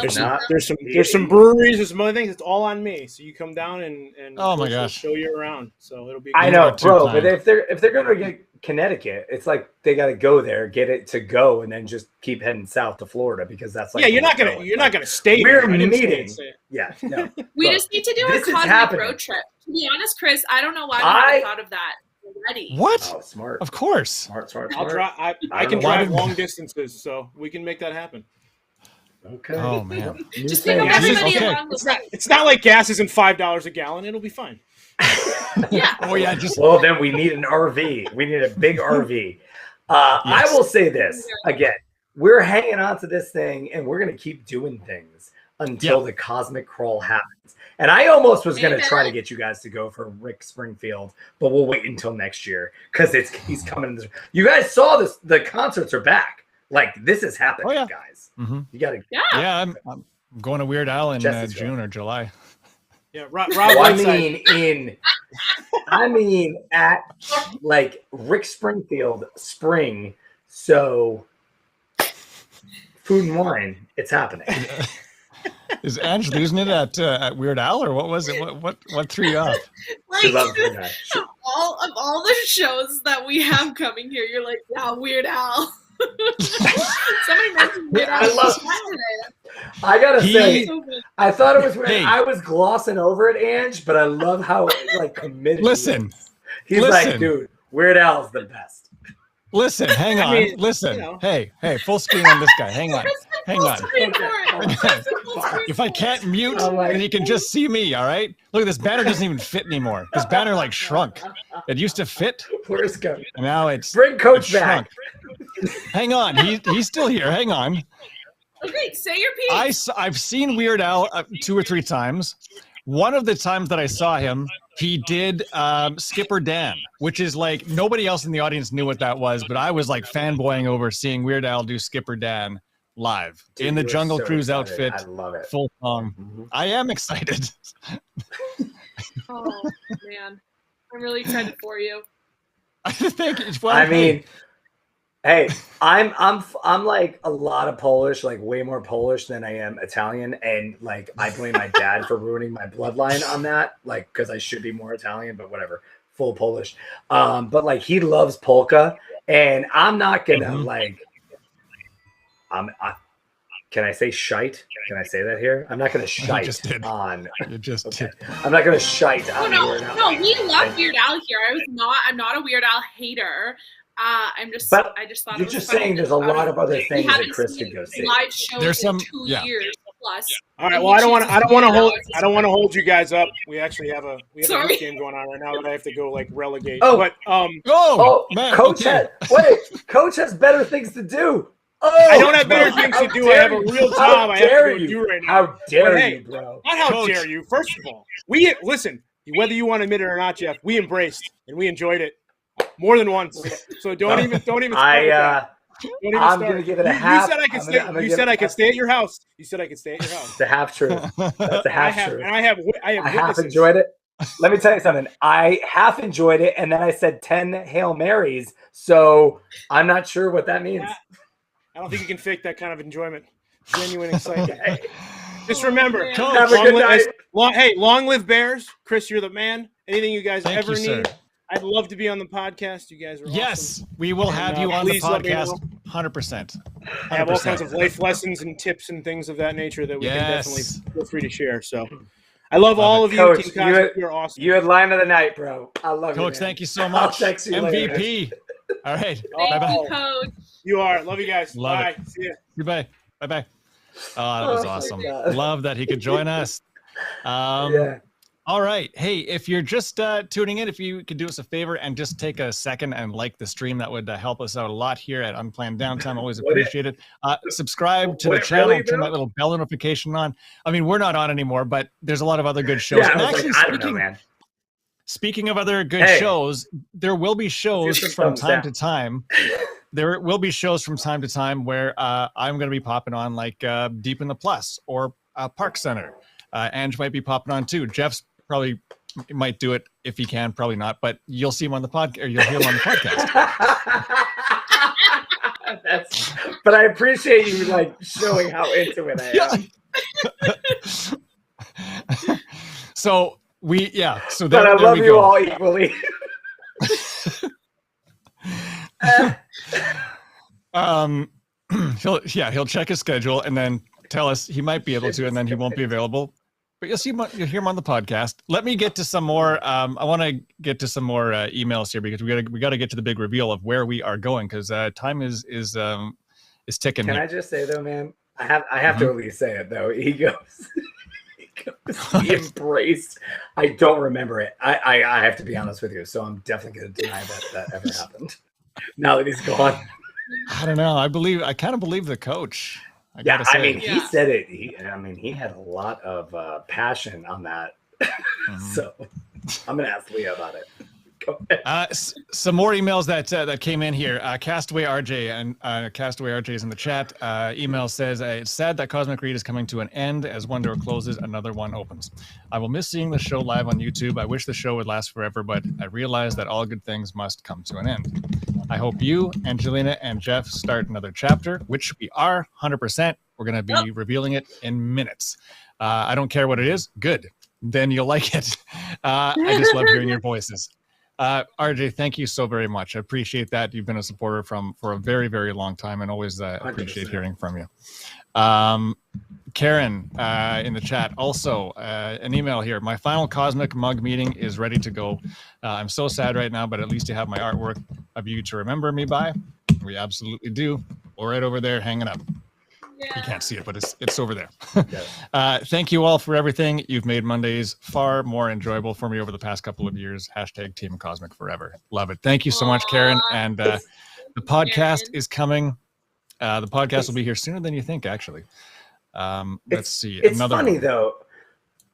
Speaker 7: There's some breweries, there's some other things. It's all on me. So you come down and
Speaker 3: we'll
Speaker 7: show you around. So it'll be.
Speaker 4: I know, bro. But if they're gonna get Connecticut, it's like they got to go there, get it to go, and then just keep heading south to Florida, because that's like
Speaker 7: you're not gonna stay.
Speaker 4: We're meeting. Yeah, no.
Speaker 5: We just need to do a cosmic road trip. To be honest, Chris, I don't know why we haven't thought of that already.
Speaker 3: What?
Speaker 4: Oh, smart.
Speaker 3: Of course.
Speaker 4: Smart.
Speaker 7: I can drive long distances, so we can make that happen.
Speaker 4: Okay.
Speaker 3: Oh man.
Speaker 5: Just think of everybody along the way.
Speaker 7: It's not like gas isn't $5 a gallon. It'll be fine.
Speaker 5: Yeah.
Speaker 3: Oh yeah.
Speaker 4: Well, then we need an RV. We need a big RV. I will say this again. We're hanging on to this thing, and we're gonna keep doing things until the cosmic crawl happens. And I almost was going to try to get you guys to go for Rick Springfield, but we'll wait until next year, because he's coming. You guys saw this. The concerts are back. Like, this is happening, guys.
Speaker 3: Mm-hmm.
Speaker 4: You got to.
Speaker 3: Yeah, I'm going to Weird Al in June or July.
Speaker 7: Yeah, Rob.
Speaker 4: I mean at like Rick Springfield spring. So Food and Wine, it's happening.
Speaker 3: Is Ange losing it at Weird Al, or what was it? What threw you off?
Speaker 5: Like, of all the shows that we have coming here, you're like, yeah, Weird Al. Somebody mentioned Weird Al.
Speaker 4: I gotta say, I thought it was weird. Hey. I was glossing over it, Ange, but I love how committed.
Speaker 3: Listen,
Speaker 4: he's like, dude, Weird Al's the best.
Speaker 3: Listen, hang on. Listen, hey, full screen on this guy. Hang on. If I can't mute, then you can just see me. All right. Look, this banner doesn't even fit anymore. This banner shrunk. It used to fit.
Speaker 4: Where's Coach?
Speaker 3: Now it's
Speaker 4: bring Coach back.
Speaker 3: Hang on, he's still here. Hang on.
Speaker 5: Okay, say your piece.
Speaker 3: I've seen Weird Al 2 or 3 times. One of the times that I saw him, he did Skipper Dan, which is like nobody else in the audience knew what that was, but I was like fanboying over seeing Weird Al do Skipper Dan live. Dude, in the Jungle Cruise outfit. I
Speaker 4: love it.
Speaker 3: Full song. Mm-hmm. I am excited.
Speaker 5: Oh man, I'm really excited for you.
Speaker 4: Hey, I'm like a lot of Polish, like way more Polish than I am Italian, and like I blame my dad for ruining my bloodline on that, like because I should be more Italian, but whatever, full Polish. But like he loves polka, and I'm not gonna can I say shite? Can I say that here? I'm not gonna shite on.
Speaker 3: You just did.
Speaker 4: I'm not gonna shite on.
Speaker 5: No, we love Weird Al here. I'm not a Weird Al hater. I just thought
Speaker 4: you're
Speaker 5: it was
Speaker 4: just
Speaker 5: funny
Speaker 4: saying there's a lot of other things that Chris could go see.
Speaker 5: Live shows
Speaker 3: there's some
Speaker 5: in 2 years. plus.
Speaker 7: All right.
Speaker 5: And
Speaker 7: Well,
Speaker 5: he
Speaker 7: I don't want
Speaker 5: chooses
Speaker 7: to hold you guys up. We actually have a
Speaker 5: Sorry.
Speaker 7: youth game going on right now that I have to go like relegate.
Speaker 4: Oh.
Speaker 7: But
Speaker 3: man,
Speaker 4: Coach
Speaker 3: okay.
Speaker 4: Coach has better things to do. Oh,
Speaker 7: I don't have better things to do. I have a real job I have to go do right now.
Speaker 4: How dare
Speaker 7: But, hey,
Speaker 4: you, bro?
Speaker 7: Not how
Speaker 3: Coach.
Speaker 7: dare you. First of all, we listen. Whether you want to admit it or not, Jeff, we embraced and we enjoyed it more than once. So don't even start with that. Don't even
Speaker 4: I'm
Speaker 7: start.
Speaker 4: gonna give it a half.
Speaker 7: You said I could stay. You said I could stay at your house. You said I could stay at your house.
Speaker 4: It's a half truth. That's a half truth.
Speaker 7: And I have
Speaker 4: half
Speaker 7: witnesses.
Speaker 4: enjoyed it. Let me tell you something. I half enjoyed it, and then I said 10 Hail Marys. So I'm not sure what that means.
Speaker 7: I don't think you can fake that kind of enjoyment. Genuine excitement. Just remember,
Speaker 4: have a good night.
Speaker 7: Long live Bears. Chris, you're the man. Anything you guys
Speaker 3: Thank
Speaker 7: ever
Speaker 3: you,
Speaker 7: need,
Speaker 3: sir.
Speaker 7: I'd love to be on the podcast. You guys are
Speaker 3: Yes,
Speaker 7: awesome.
Speaker 3: we will have you on the
Speaker 7: please let me
Speaker 3: podcast.
Speaker 7: know.
Speaker 3: 100%.
Speaker 7: I have all kinds of life lessons and tips and things of that nature that we can definitely feel free to share. So I love all of you.
Speaker 4: Coach,
Speaker 7: Team Cosmic, you're awesome.
Speaker 4: You had line of the night, bro. I love you,
Speaker 3: Coach,
Speaker 4: man.
Speaker 3: thank you so
Speaker 4: I'll
Speaker 3: much.
Speaker 4: text you
Speaker 3: MVP. All right.
Speaker 5: Thank
Speaker 3: Bye-bye.
Speaker 5: you, Coach.
Speaker 7: You are. Love you guys.
Speaker 3: Love
Speaker 7: Bye.
Speaker 3: it.
Speaker 7: See ya.
Speaker 3: Goodbye. Bye-bye. Oh, that was
Speaker 4: Oh,
Speaker 3: awesome.
Speaker 4: my God.
Speaker 3: Love that he could join us.
Speaker 4: Yeah.
Speaker 3: All right. Hey, if you're just tuning in, if you could do us a favor and just take a second and like the stream, that would help us out a lot here at Unplanned Downtime. Always appreciate it. Subscribe to the channel and turn that little bell notification on. I mean, we're not on anymore, but there's a lot of other good shows.
Speaker 4: Yeah,
Speaker 3: And
Speaker 4: I was
Speaker 3: actually,
Speaker 4: like, I don't know, man.
Speaker 3: speaking of other good shows, there will be shows from time to time. There will be shows from time to time where I'm going to be popping on, like Deep in the Plus or Park Center. Ange might be popping on too. Jeff's probably might do it if he can, probably not, but you'll see him on the podcast, or you'll hear him on the podcast.
Speaker 4: But I appreciate you like showing how into it I am.
Speaker 3: So so
Speaker 4: but I love you all equally.
Speaker 3: He'll check his schedule and then tell us he might be able to, and then he won't be available. But you'll hear him on the podcast. Let me get to some more. I want to get to some more emails here because we got to get to the big reveal of where we are going, because time is ticking.
Speaker 4: Can
Speaker 3: here.
Speaker 4: I just say though, man? I have to at least say it though. He embraced. I don't remember it. I have to be honest with you, so I'm definitely going to deny that ever happened. Now that he's gone.
Speaker 3: I don't know. I kind of believe the coach.
Speaker 4: Yeah, I mean, he said it. He had a lot of passion on that. So I'm gonna ask Leah about it.
Speaker 3: Some more emails that came in here. Castaway RJ and Castaway RJ is in the chat. Email says, "It's sad that Cosmic Reid is coming to an end. As one door closes, another one opens. I will miss seeing the show live on YouTube. I wish the show would last forever, but I realize that all good things must come to an end. I hope you, Angelina, and Jeff start another chapter, which we are 100%. We're going to be revealing it in minutes. I don't care what it is. Good. Then you'll like it. I just love hearing your voices." RJ, thank you so very much. I appreciate that. You've been a supporter for a very, very long time, and always appreciate hearing from you. Karen in the chat also an email here. "My final Cosmic Mug meeting is ready to go. I'm so sad right now, but at least you have my artwork of you to remember me by." We absolutely do. Or right over there hanging up.
Speaker 5: Yeah.
Speaker 3: You can't see it, but it's over there. Thank you all for everything. You've made Mondays far more enjoyable for me over the past couple of years. # Team Cosmic Forever. Love it. Thank you so much, Karen. And the podcast is coming. The podcast will be here sooner than you think, actually. Let's see.
Speaker 4: It's funny though.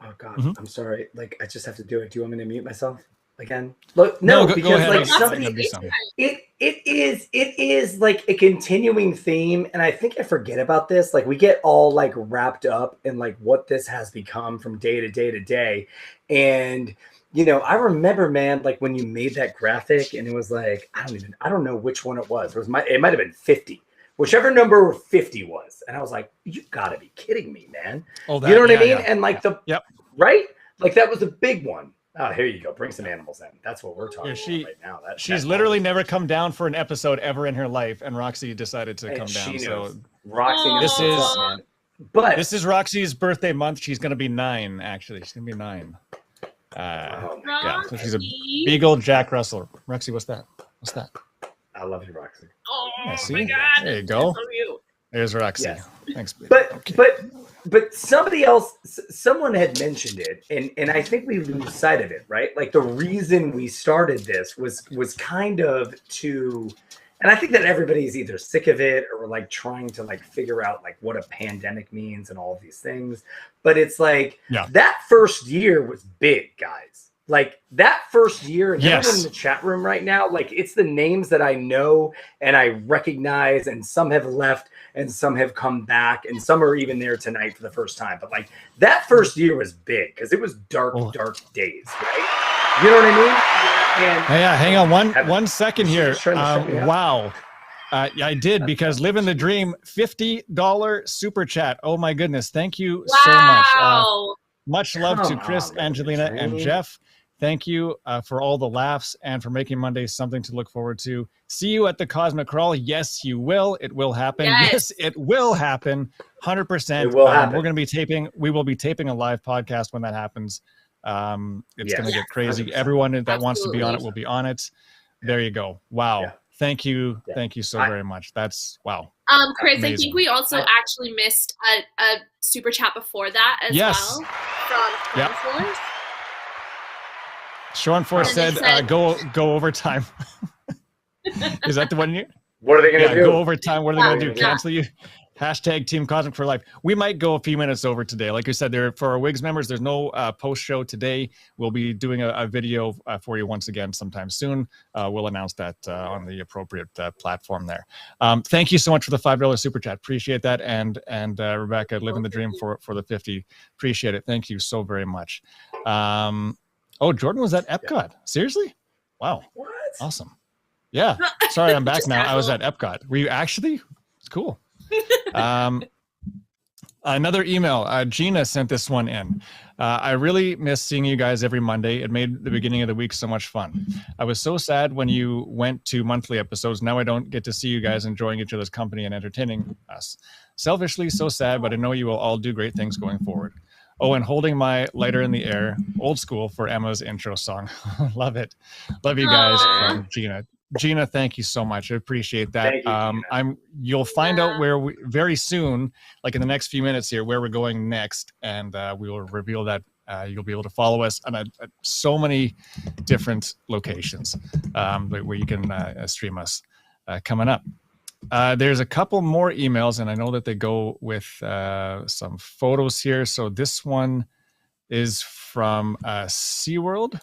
Speaker 4: Oh God, I'm sorry. Like, I just have to do it. Do you want me to mute myself again? Look, no, because
Speaker 3: go ahead.
Speaker 4: like somebody, it is like a continuing theme, and I think I forget about this. Like, we get all like wrapped up in like what this has become from day to day to day, and you know, I remember, man, like when you made that graphic, and it was like I don't know which one it was. It might have been 50. Whichever number 50 was. And I was like, you gotta be kidding me, man. You know what I mean? And like right? Like that was a big one. Oh, here you go. Bring some animals in. That's what we're talking about right now.
Speaker 3: She's literally never come down for an episode ever in her life, and Roxy decided to come down. So
Speaker 4: Roxy,
Speaker 3: this is Roxy's birthday month. She's gonna be 9, actually. She's gonna be 9. So she's a Beagle Jack Russell. Roxy, what's that? What's that?
Speaker 4: I love you, Roxy.
Speaker 5: Oh
Speaker 3: yeah, see?
Speaker 5: my God.
Speaker 3: There you go.
Speaker 5: So cute.
Speaker 3: There's Roxy.
Speaker 4: Yes.
Speaker 3: Thanks, baby.
Speaker 4: But but somebody else, someone had mentioned it, and I think we lose sight of it, right? Like the reason we started this was kind of to, and I think that everybody's either sick of it or like trying to like figure out like what a pandemic means and all of these things. But it's like that first year was big, guys. Like that first year, and everyone in the chat room right now, like it's the names that I know and I recognize, and some have left and some have come back, and some are even there tonight for the first time. But like that first year was big because it was dark days, right? You know what I mean? And
Speaker 3: yeah, hang on one second here. Wow. I did, because Living the Dream, $50 super chat. Oh my goodness. Thank you so much. Much love to Chris, Angelina, and Jeff. Thank you for all the laughs and for making Mondays something to look forward to. See you at the Cosmic Crawl. Yes, you will. It will happen. Yes, it will happen. 100%.
Speaker 4: It will happen.
Speaker 3: We will be taping a live podcast when that happens. It's going to get crazy. 100%. Everyone that wants to be on it will be on it. There you go. Wow. Yeah. Thank you. Yeah. Thank you so very much. That's wow.
Speaker 5: Chris,
Speaker 3: amazing.
Speaker 5: I think we also actually missed a super chat before that as well from Force.
Speaker 3: Sean Force said, go overtime. Is that the one you?
Speaker 4: What are they going to do?
Speaker 3: Go overtime. What are they going to do? Cancel you? Hashtag Team Cosmic for life. We might go a few minutes over today. Like you said, for our WIGS members, there's no post show today. We'll be doing a video for you once again sometime soon. We'll announce that on the appropriate platform there. Thank you so much for the $5 super chat. Appreciate that. And Rebecca, living the dream for the 50. Appreciate it. Thank you so very much. Jordan was at Epcot. Yeah. Seriously? Wow.
Speaker 4: What?
Speaker 3: Awesome. Yeah. Sorry, I'm back now. I was at Epcot. Were you actually? It's cool. Another email. Gina sent this one in. I really miss seeing you guys every Monday. It made the beginning of the week so much fun. I was so sad when you went to monthly episodes. Now I don't get to see you guys enjoying each other's company and entertaining us. Selfishly, so sad, but I know you will all do great things going forward. Oh, and holding my lighter in the air, old school for Emma's intro song. Love it. Love you guys. From Gina. Gina, thank you so much. I appreciate that. You'll find out where we very soon, like in the next few minutes here, where we're going next, and we will reveal that. You'll be able to follow us on so many different locations where you can stream us coming up. There's a couple more emails, and I know that they go with some photos here. So this one is from SeaWorld.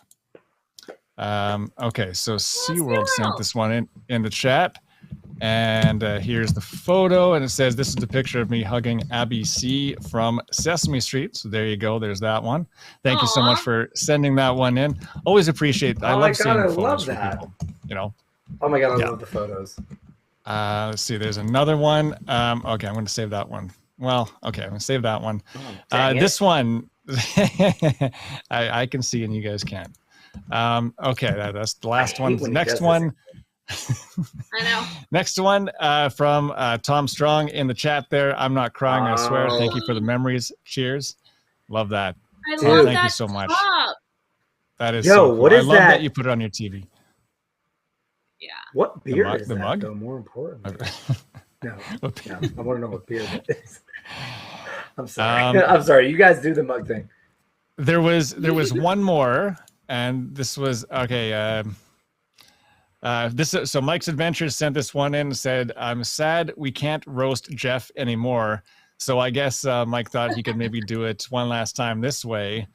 Speaker 3: Okay, so SeaWorld sent this one in the chat, and here's the photo, and it says this is the picture of me hugging Abby C from Sesame Street. So there you go. There's that one. Thank you so much for sending that one in. Always appreciate. I love seeing photos from people. You know. Oh my god, I love the photos. Let's see. There's another one. Okay, I'm going to save that one. Well, okay, I'm going to save that one. This one, I can see and you guys can't. Okay, that's the last one. The next one.
Speaker 5: I know.
Speaker 3: Next one from Tom Strong in the chat there. I'm not crying, I swear. Thank you for the memories. Cheers. Love that.
Speaker 5: I love
Speaker 3: Thank
Speaker 5: that
Speaker 3: you so much.
Speaker 5: top.
Speaker 3: That is so cool.
Speaker 4: What is
Speaker 3: I love
Speaker 4: that
Speaker 3: you put it on your TV.
Speaker 5: Yeah.
Speaker 4: What beer is
Speaker 3: the
Speaker 4: that,
Speaker 3: mug?
Speaker 4: though, more important. No, I want to know what beer that is. I'm sorry. I'm sorry. You guys do the mug thing.
Speaker 3: There was one more, and this was okay. So Mike's Adventures sent this one in and said, "I'm sad we can't roast Jeff anymore." So I guess Mike thought he could maybe do it one last time this way,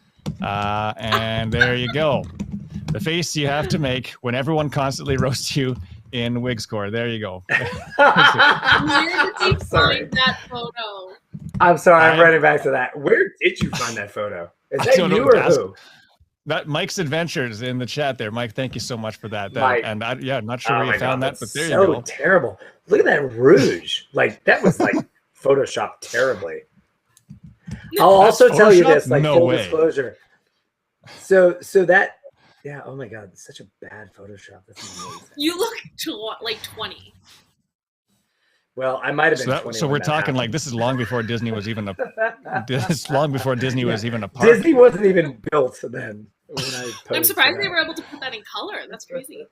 Speaker 3: and there you go. The face you have to make when everyone constantly roasts you in WIGS Core. There you go.
Speaker 5: Where did you find that photo?
Speaker 4: I'm sorry, I'm running back to that. Where did you find that photo? Is that you or who?
Speaker 3: That Mike's Adventures in the chat there. Mike, thank you so much for that.
Speaker 4: Mike.
Speaker 3: And I'm not sure where you found that, but there you go.
Speaker 4: So terrible. Look at that rouge. Like that was like photoshopped terribly. I'll also tell you this, like full disclosure. So that. Yeah, oh my god, such a bad Photoshop. That's amazing.
Speaker 5: You look like 20.
Speaker 4: Well, I might have been 20.
Speaker 3: So we're talking like this is long before Disney was even was even a park.
Speaker 4: Disney wasn't even built then.
Speaker 5: I'm surprised they were able to put that in color. That's crazy.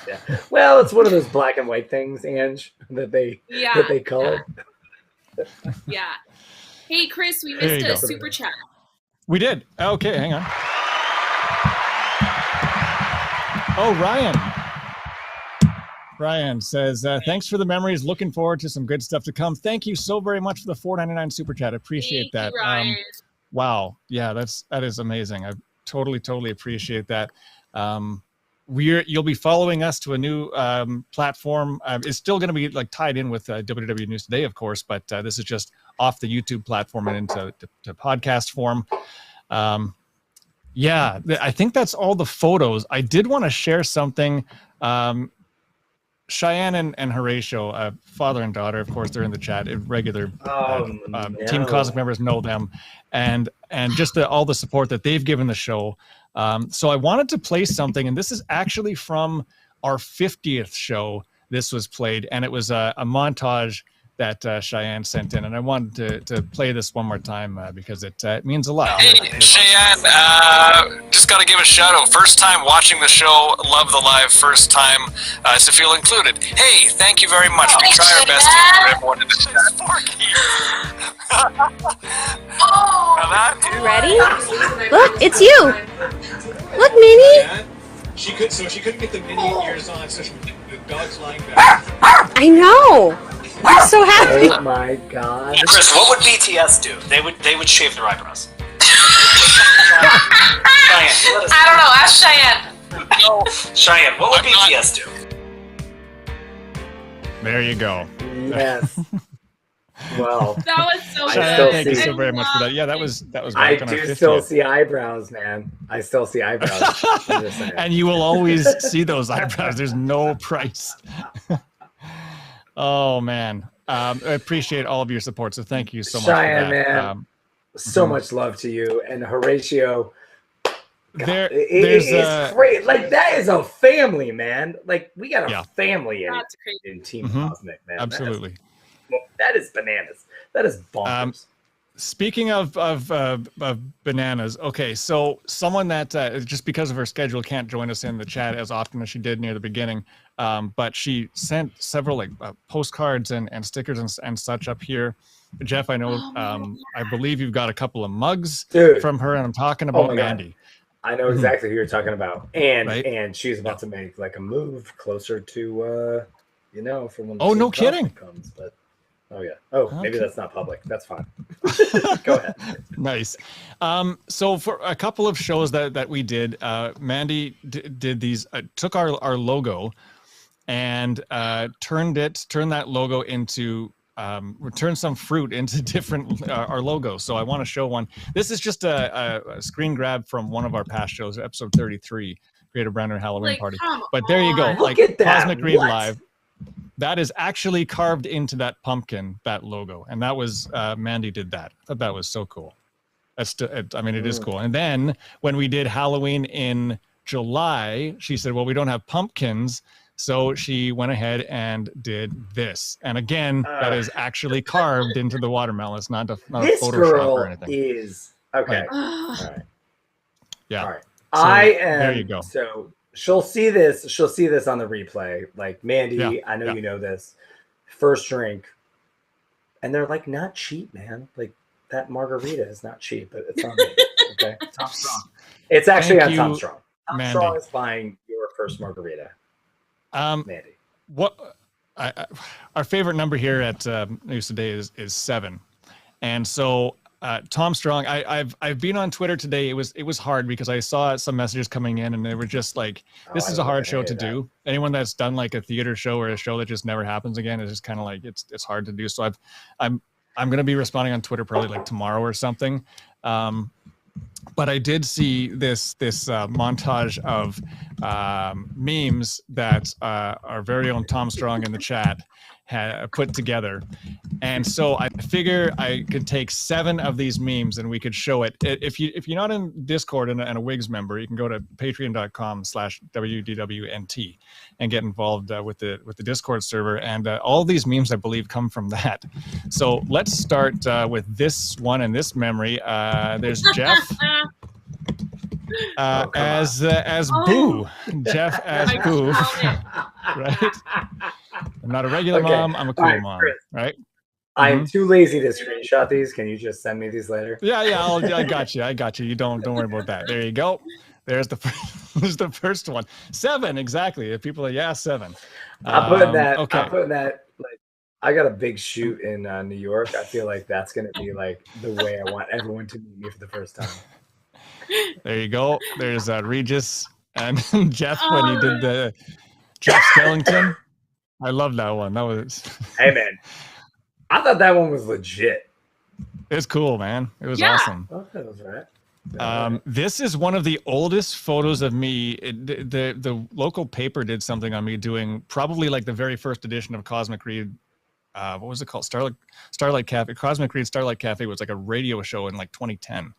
Speaker 4: Yeah. Well, it's one of those black and white things, Ange, that they colored.
Speaker 5: Yeah. Hey, Chris, we
Speaker 3: There
Speaker 5: missed
Speaker 3: you
Speaker 5: a
Speaker 3: go.
Speaker 5: super chat.
Speaker 3: We did. Okay, hang on. Oh, Ryan says, thanks for the memories. Looking forward to some good stuff to come. Thank you so very much for the $4.99 super chat. Appreciate that.
Speaker 5: Thank you, Ryan.
Speaker 3: Wow. Yeah, that is amazing. I totally appreciate that. You'll be following us to a new platform. It's still going to be like tied in with WDW News Today, of course, but this is just off the YouTube platform and into podcast form. Yeah, I think that's all the photos. I did want to share something. Cheyenne and Horatio, father and daughter, of course, they're in the chat. Regular Team Cosmic members know them, and just all the support that they've given the show. So I wanted to play something, and this is actually from our 50th show. This was played, and it was a montage that Cheyenne sent in, and I wanted to play this one more time because it means a lot.
Speaker 8: Hey, Cheyenne, just got to give a shout out. First time watching the show, love the live first time, so feel included. Hey, thank you very much. We'll try our best to include everyone in the chat.
Speaker 9: You ready? Look, it's you. Look, Minnie.
Speaker 10: She couldn't get the Minnie ears on, so the dog's lying back.
Speaker 9: I know. I'm so happy.
Speaker 4: Oh my god.
Speaker 11: Chris, what would BTS do? They would shave their eyebrows. Cheyenne, let us
Speaker 5: I don't know. Ask Cheyenne.
Speaker 11: know. Cheyenne, what would BTS do?
Speaker 3: There you go.
Speaker 4: Yes. Well,
Speaker 5: That was so
Speaker 3: Cheyenne,
Speaker 5: good.
Speaker 3: thank you so
Speaker 5: I
Speaker 3: very much for that.
Speaker 5: love
Speaker 3: Yeah, that
Speaker 5: it.
Speaker 3: was
Speaker 4: I
Speaker 3: back on our
Speaker 4: do
Speaker 3: 50th.
Speaker 4: still see eyebrows, man. I still see eyebrows. I'm just saying.
Speaker 3: And you will always see those eyebrows. There's no price. Oh man, I appreciate all of your support. So thank you so much
Speaker 4: Cheyenne,
Speaker 3: for that.
Speaker 4: man. So much love to you and Horatio.
Speaker 3: There's
Speaker 4: it's great. Like that is a family, man. Like we got a
Speaker 3: Yeah.
Speaker 4: family
Speaker 5: That's crazy.
Speaker 4: in Team
Speaker 3: Mhm.
Speaker 4: Cosmic, man.
Speaker 3: Absolutely.
Speaker 4: That is bananas. That is bonkers.
Speaker 3: Speaking of bananas, okay, so someone that just because of her schedule can't join us in the chat as often as she did near the beginning, but she sent several like postcards and stickers and such up here. Jeff, I know, I believe you've got a couple of mugs
Speaker 4: Dude.
Speaker 3: from her, and I'm talking
Speaker 4: Oh
Speaker 3: about
Speaker 4: my God.
Speaker 3: Mandy.
Speaker 4: I know exactly who you're talking about. And
Speaker 3: Right?
Speaker 4: and she's about to make like a move closer to for when
Speaker 3: Oh,
Speaker 4: Team
Speaker 3: no
Speaker 4: Cosmic
Speaker 3: kidding.
Speaker 4: comes, but oh yeah. Oh, maybe
Speaker 3: Okay.
Speaker 4: that's not public. That's fine. Go ahead.
Speaker 3: Nice. So for a couple of shows that we did, Mandy did these, took our logo and turned that logo into, turned some fruit into different, our logo. So I want to show one. This is just a screen grab from one of our past shows, episode 33, Creative Brandon Halloween
Speaker 5: Like,
Speaker 3: Party.
Speaker 5: come
Speaker 3: But there you go.
Speaker 5: on.
Speaker 3: Like
Speaker 4: Look at that.
Speaker 3: Cosmic Read
Speaker 4: What?
Speaker 3: Live. That is actually carved into that pumpkin, that logo. And that was, Mandy did that. I thought that was so cool. It is cool. And then when we did Halloween in July, she said, well, we don't have pumpkins. So she went ahead and did this. And again, that is actually carved into the watermelon. It's not a
Speaker 4: This
Speaker 3: Photoshop
Speaker 4: girl
Speaker 3: or anything.
Speaker 4: is okay.
Speaker 3: Right.
Speaker 4: All right.
Speaker 3: Yeah.
Speaker 4: All right.
Speaker 3: So,
Speaker 4: I am
Speaker 3: there you go.
Speaker 4: So she'll see this on the replay. Like Mandy,
Speaker 3: Yeah,
Speaker 4: I know
Speaker 3: yeah.
Speaker 4: you know this. First drink. And they're like not cheap, man. Like that margarita is not cheap, but it's on me. Okay. Tom Strong. It's actually
Speaker 3: Thank
Speaker 4: on Tom
Speaker 3: you,
Speaker 4: Strong. Tom
Speaker 3: Mandy.
Speaker 4: Strong is buying your first margarita. Mandy.
Speaker 3: Our favorite number here at News Today is 7. And so Tom Strong, I've been on Twitter today. It was hard because I saw some messages coming in and they were just like, this is a hard show to do. Anyone that's done like a theater show or a show that just never happens again is just kind of like it's hard to do. So I'm going to be responding on Twitter probably like tomorrow or something. But I did see this montage of memes that our very own Tom Strong in the chat had put together. And so I figure I could take 7 of these memes and we could show it. If you're not in Discord and a WIGS member, you can go to patreon.com/WDWNT and get involved with the Discord server. And all these memes, I believe, come from that. So let's start with this one and this memory. There's Jeff. As Boo, Jeff as Boo, right? I'm not a regular mom. I'm a cool mom,
Speaker 4: Chris.
Speaker 3: right?
Speaker 4: I am too lazy to screenshot these. Can you just send me these later?
Speaker 3: Yeah, I got you. You don't worry about that. There you go. There's the there's the first one. 7 exactly. If people are 7.
Speaker 4: I'm putting that.
Speaker 3: Okay.
Speaker 4: I'm putting that. Like, I got a big shoot in New York. I feel like that's gonna be like the way I want everyone to meet me for the first time.
Speaker 3: There you go. There's Regis and Jeff when he did the Jeff Skellington. I love that one. That was.
Speaker 4: Hey man, I thought that one was legit.
Speaker 3: It's cool, man. It was awesome.
Speaker 4: Oh, that was right.
Speaker 3: This is one of the oldest photos of me. The local paper did something on me doing probably like the very first edition of Cosmic Reid. What was it called? Starlight Cafe. Cosmic Reid Starlight Cafe was like a radio show in like 2010.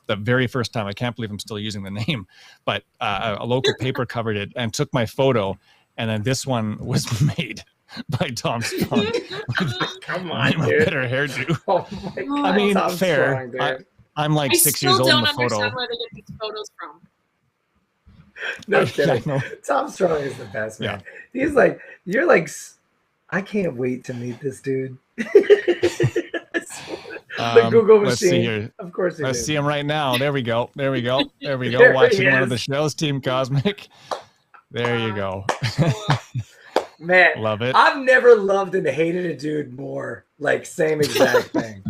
Speaker 3: The very first time. I can't believe I'm still using the name, but a local paper covered it and took my photo. And then this one was made by Tom Strong.
Speaker 4: Come on,
Speaker 3: dude.
Speaker 4: dude.
Speaker 3: Better hairdo.
Speaker 4: Oh my God,
Speaker 3: I mean,
Speaker 4: Tom
Speaker 3: fair.
Speaker 4: Strong,
Speaker 3: I'm like 6 years old in the photo.
Speaker 5: I still don't understand where they get these photos from.
Speaker 4: No kidding. Tom Strong is the best, man. Yeah. He's like, you're like, I can't wait to meet this dude. The Google machine.
Speaker 3: Let's see here.
Speaker 4: Of course,
Speaker 3: let's see him right now. There we go. Watching one of the shows, Team Cosmic. There you go.
Speaker 4: Man,
Speaker 3: love it.
Speaker 4: I've never loved and hated a dude more. Like, same exact thing.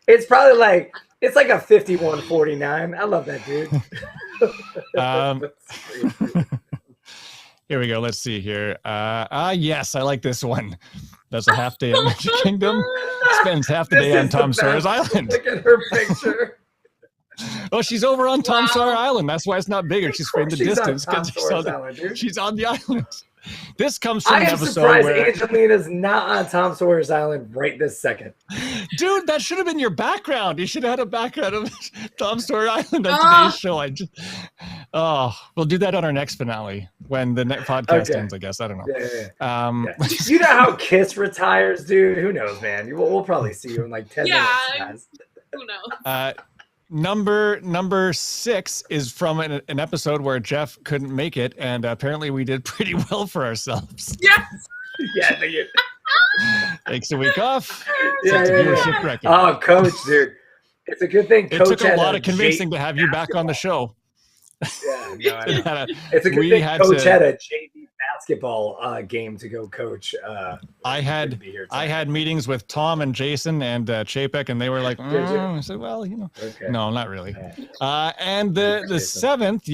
Speaker 4: It's probably like, it's like a 51-49. I love that dude.
Speaker 3: Here we go. Let's see here. Yes, I like this one. That's a half day at Magic Kingdom. Spends half the day on Tom Sawyer's Island.
Speaker 4: Look at her picture.
Speaker 3: Oh, she's over on Tom Sawyer Island. That's why it's not bigger. She's in the distance. She's on the island. This comes from an episode
Speaker 4: surprised
Speaker 3: where
Speaker 4: Angelina's not on Tom Sawyer's Island right this second.
Speaker 3: Dude, that should have been your background. You should have had a background of Tom Sawyer Island on today's show. We'll do that on our next finale when the next podcast ends, I guess. I don't know.
Speaker 4: Yeah. You know how Kiss retires, dude? Who knows, man? We'll probably see you in like 10 minutes. Guys.
Speaker 5: Who knows?
Speaker 3: Number 6 is from an episode where Jeff couldn't make it, and apparently we did pretty well for ourselves.
Speaker 5: Yes.
Speaker 4: Yeah.
Speaker 3: Takes a week off.
Speaker 4: Viewership record. Oh, Coach, dude, it's a good thing.
Speaker 3: It
Speaker 4: Coach
Speaker 3: took a lot of convincing to have you back on the show.
Speaker 4: Yeah, it's a good thing Coach had a JV basketball game to go coach.
Speaker 3: I had meetings with Tom and Jason and Chapek, and they were like, I said, well, no, not really. And the 7th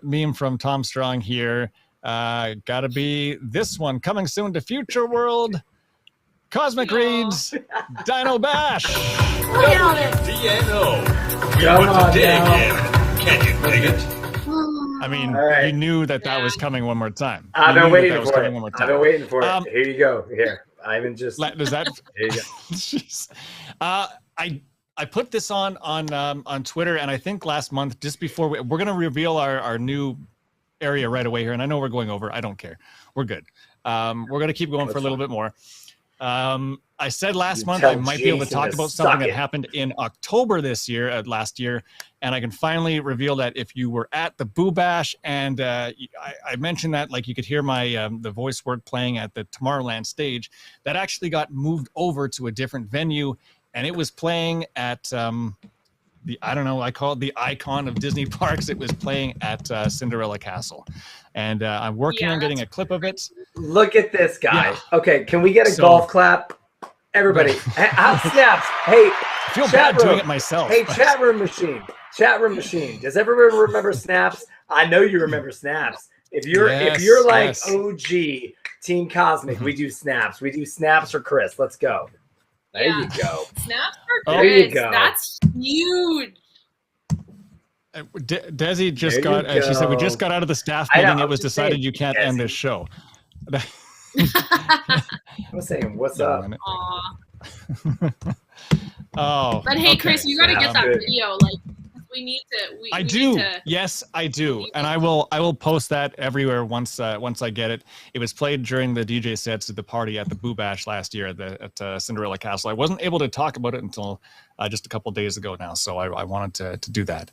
Speaker 3: meme from Tom Strong here, gotta be this one, coming soon to Future World, Cosmic Reid's Dino Bash.
Speaker 10: WDNO. We put the dig in. Can you dig it?
Speaker 3: I mean, you knew that was coming one more time.
Speaker 4: I've been waiting for it. Here you go. Here, Ivan just.
Speaker 3: Does that?
Speaker 4: Here you go.
Speaker 3: I put this on Twitter, and I think last month, just before we're going to reveal our new area right away here, and I know we're going over. I don't care. We're good. We're going to keep going for a little bit more. I said last month I might be able to talk about something that happened in October last year, and I can finally reveal that if you were at the Boo Bash, and I mentioned that like you could hear my the voice work playing at the Tomorrowland stage, that actually got moved over to a different venue, and it was playing at I call it the icon of Disney parks. It was playing at Cinderella Castle, and I'm working on getting a clip of it.
Speaker 4: Look at this guy. Yeah. Okay, can we get a golf clap? Everybody, snaps. Hey,
Speaker 3: I feel bad doing it myself.
Speaker 4: Hey, chat room machine. Does everyone remember Snaps? I know you remember Snaps. If you're like OG Team Cosmic, we do Snaps. We do Snaps for Chris. Let's go. There you go.
Speaker 5: Snaps for Chris.
Speaker 4: There you go.
Speaker 5: That's huge.
Speaker 3: Desi just got. She said we just got out of the staff meeting. It was decided you can't end this show.
Speaker 4: I'm saying, what's up?
Speaker 5: But hey, Chris, you gotta get that video. Like, we need to.
Speaker 3: I do. Yes, I do, and I will post that everywhere once I get it. It was played during the DJ sets at the party at the Boo Bash last year at Cinderella Castle. I wasn't able to talk about it until just a couple of days ago now, so I wanted to do that.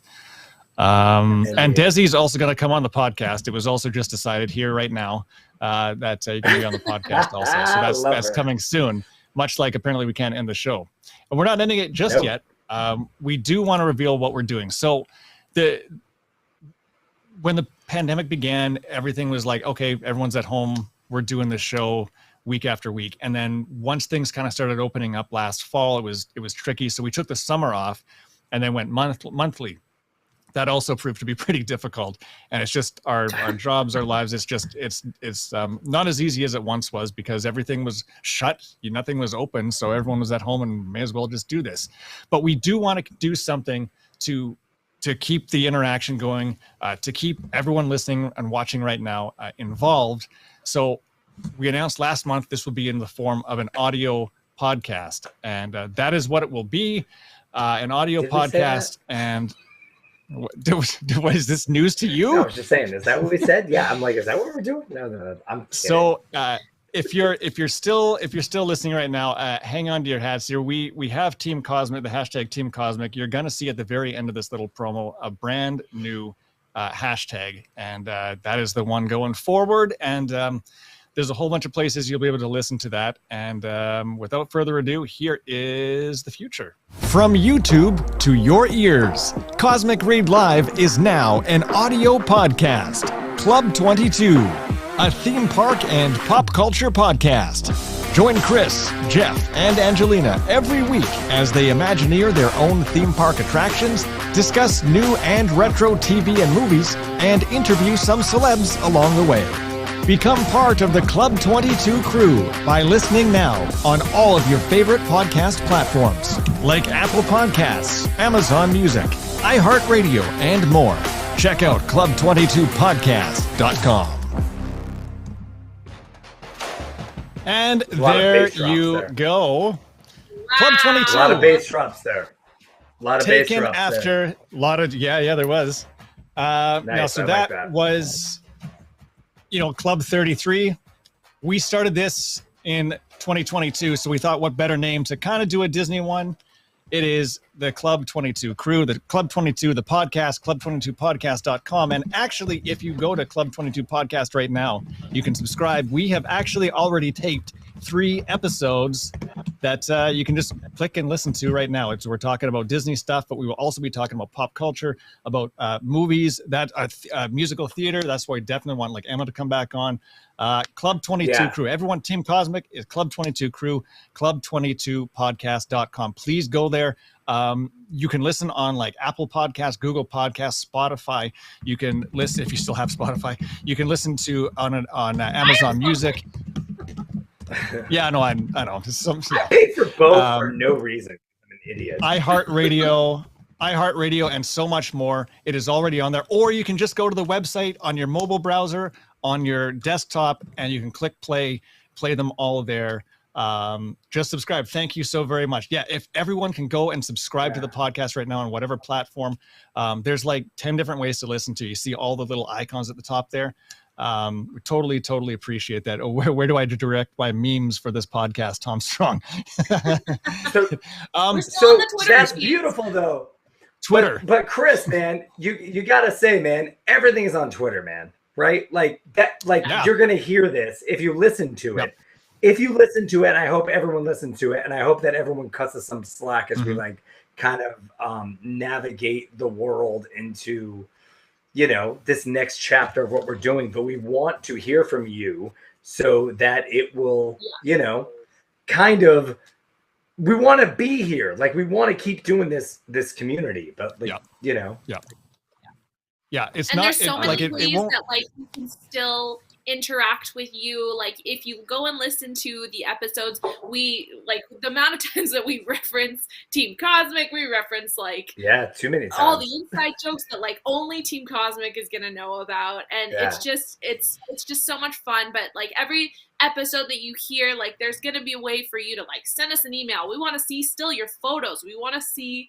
Speaker 3: And Desi's also going to come on the podcast. It was also just decided here right now that you're going to be on the podcast also. So that's coming soon. much like apparently we can't end the show. And we're not ending it just yet. We do want to reveal what we're doing. So when the pandemic began, everything was like, okay, everyone's at home. We're doing this show week after week. And then once things kind of started opening up last fall, it was tricky. So we took the summer off and then went monthly. That also proved to be pretty difficult. And it's just our jobs, our lives. It's not as easy as it once was because everything was shut. Nothing was open. So everyone was at home and may as well just do this. But we do want to do something to keep the interaction going, to keep everyone listening and watching right now involved. So we announced last month this will be in the form of an audio podcast. And that is what it will be, an audio podcast. And what is this news to you?
Speaker 4: No, I was just saying, is that what we said? Yeah, I'm like, is that what we're doing? No, I'm kidding.
Speaker 3: So if you're still listening right now, hang on to your hats here. We have Team Cosmic, the hashtag Team Cosmic. You're gonna see at the very end of this little promo a brand new hashtag, and that is the one going forward. And there's a whole bunch of places you'll be able to listen to that. And without further ado, here is the future. From YouTube to your ears, Cosmic Reid Live is now an audio podcast. Club 22, a theme park and pop culture podcast. Join Chris, Jeff, and Angelina every week as they Imagineer their own theme park attractions, discuss new and retro TV and movies, and interview some celebs along the way. Become part of the Club 22 crew by listening now on all of your favorite podcast platforms like Apple Podcasts, Amazon Music, iHeartRadio, and more. Check out club22podcast.com. And there you go. Club 22.
Speaker 4: A lot of bass drops there. A lot of bass
Speaker 3: taken
Speaker 4: drops
Speaker 3: after
Speaker 4: there.
Speaker 3: a lot of there was. Now, so that was, Club 33. We started this in 2022, so we thought what better name to kind of do a Disney one. It is the Club 22 crew, the Club 22, the podcast, club22podcast.com. And actually, if you go to Club 22 Podcast right now, you can subscribe. We have actually already taped 3 episodes that you can just click and listen to right now. We're talking about Disney stuff, but we will also be talking about pop culture, about movies, that musical theater. That's why we definitely want Emma to come back on. Club 22 crew. Everyone, Team Cosmic is Club 22 crew, club22podcast.com. Please go there. You can listen on Apple Podcasts, Google Podcasts, Spotify. You can listen if you still have Spotify. You can listen to on Amazon Music. Yeah, no, I know.
Speaker 4: I paid for both for no reason. I'm an idiot.
Speaker 3: iHeartRadio, and so much more. It is already on there. Or you can just go to the website on your mobile browser, on your desktop, and you can click play them all there. Just subscribe. Thank you so very much. Yeah, if everyone can go and subscribe to the podcast right now on whatever platform, there's 10 different ways to listen to. You see all the little icons at the top there. We totally appreciate that. Oh, where do I direct my memes for this podcast, Tom Strong?
Speaker 4: So that's beautiful though.
Speaker 3: Twitter.
Speaker 4: But Chris, man, you gotta say, man, everything is on Twitter, man. Right? You're gonna hear this if you listen to it. If you listen to it, and I hope everyone listens to it, and I hope that everyone cuts us some slack as we kind of navigate the world into this next chapter of what we're doing. But we want to hear from you so that it will, kind of, we want to be here. We want to keep doing this community, but
Speaker 3: it's
Speaker 5: and
Speaker 3: not
Speaker 5: there's so many ways
Speaker 3: it won't...
Speaker 5: that you can still interact with you. If you go and listen to the episodes, we the amount of times that we reference Team Cosmic, we reference
Speaker 4: too many times,
Speaker 5: all the inside jokes that only Team Cosmic is gonna know about, and it's just so much fun. But every episode that you hear, there's gonna be a way for you to send us an email. We want to see still your photos. We want to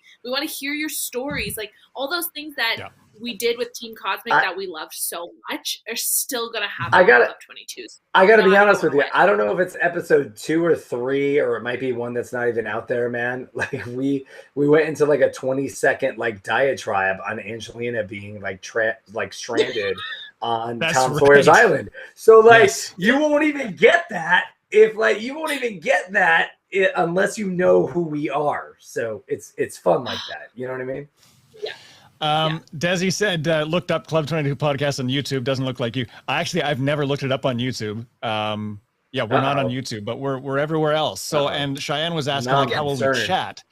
Speaker 5: hear your stories, all those things that we did with Team Cosmic that we loved so much are still gonna happen. Club 22s.
Speaker 4: I gotta be honest with you. I don't know if it's episode 2 or 3, or it might be one that's not even out there, man. We went into a 20-second diatribe on Angelina being stranded on Tom Sawyer's Island. So you won't even get that if unless you know who we are. So it's fun like that. You know what I mean?
Speaker 3: Desi said, looked up Club 22 podcast on YouTube. Doesn't look like you. I've never looked it up on YouTube. Yeah, we're not on YouTube, but we're everywhere else. So, and Cheyenne was asking, like, how will we chat?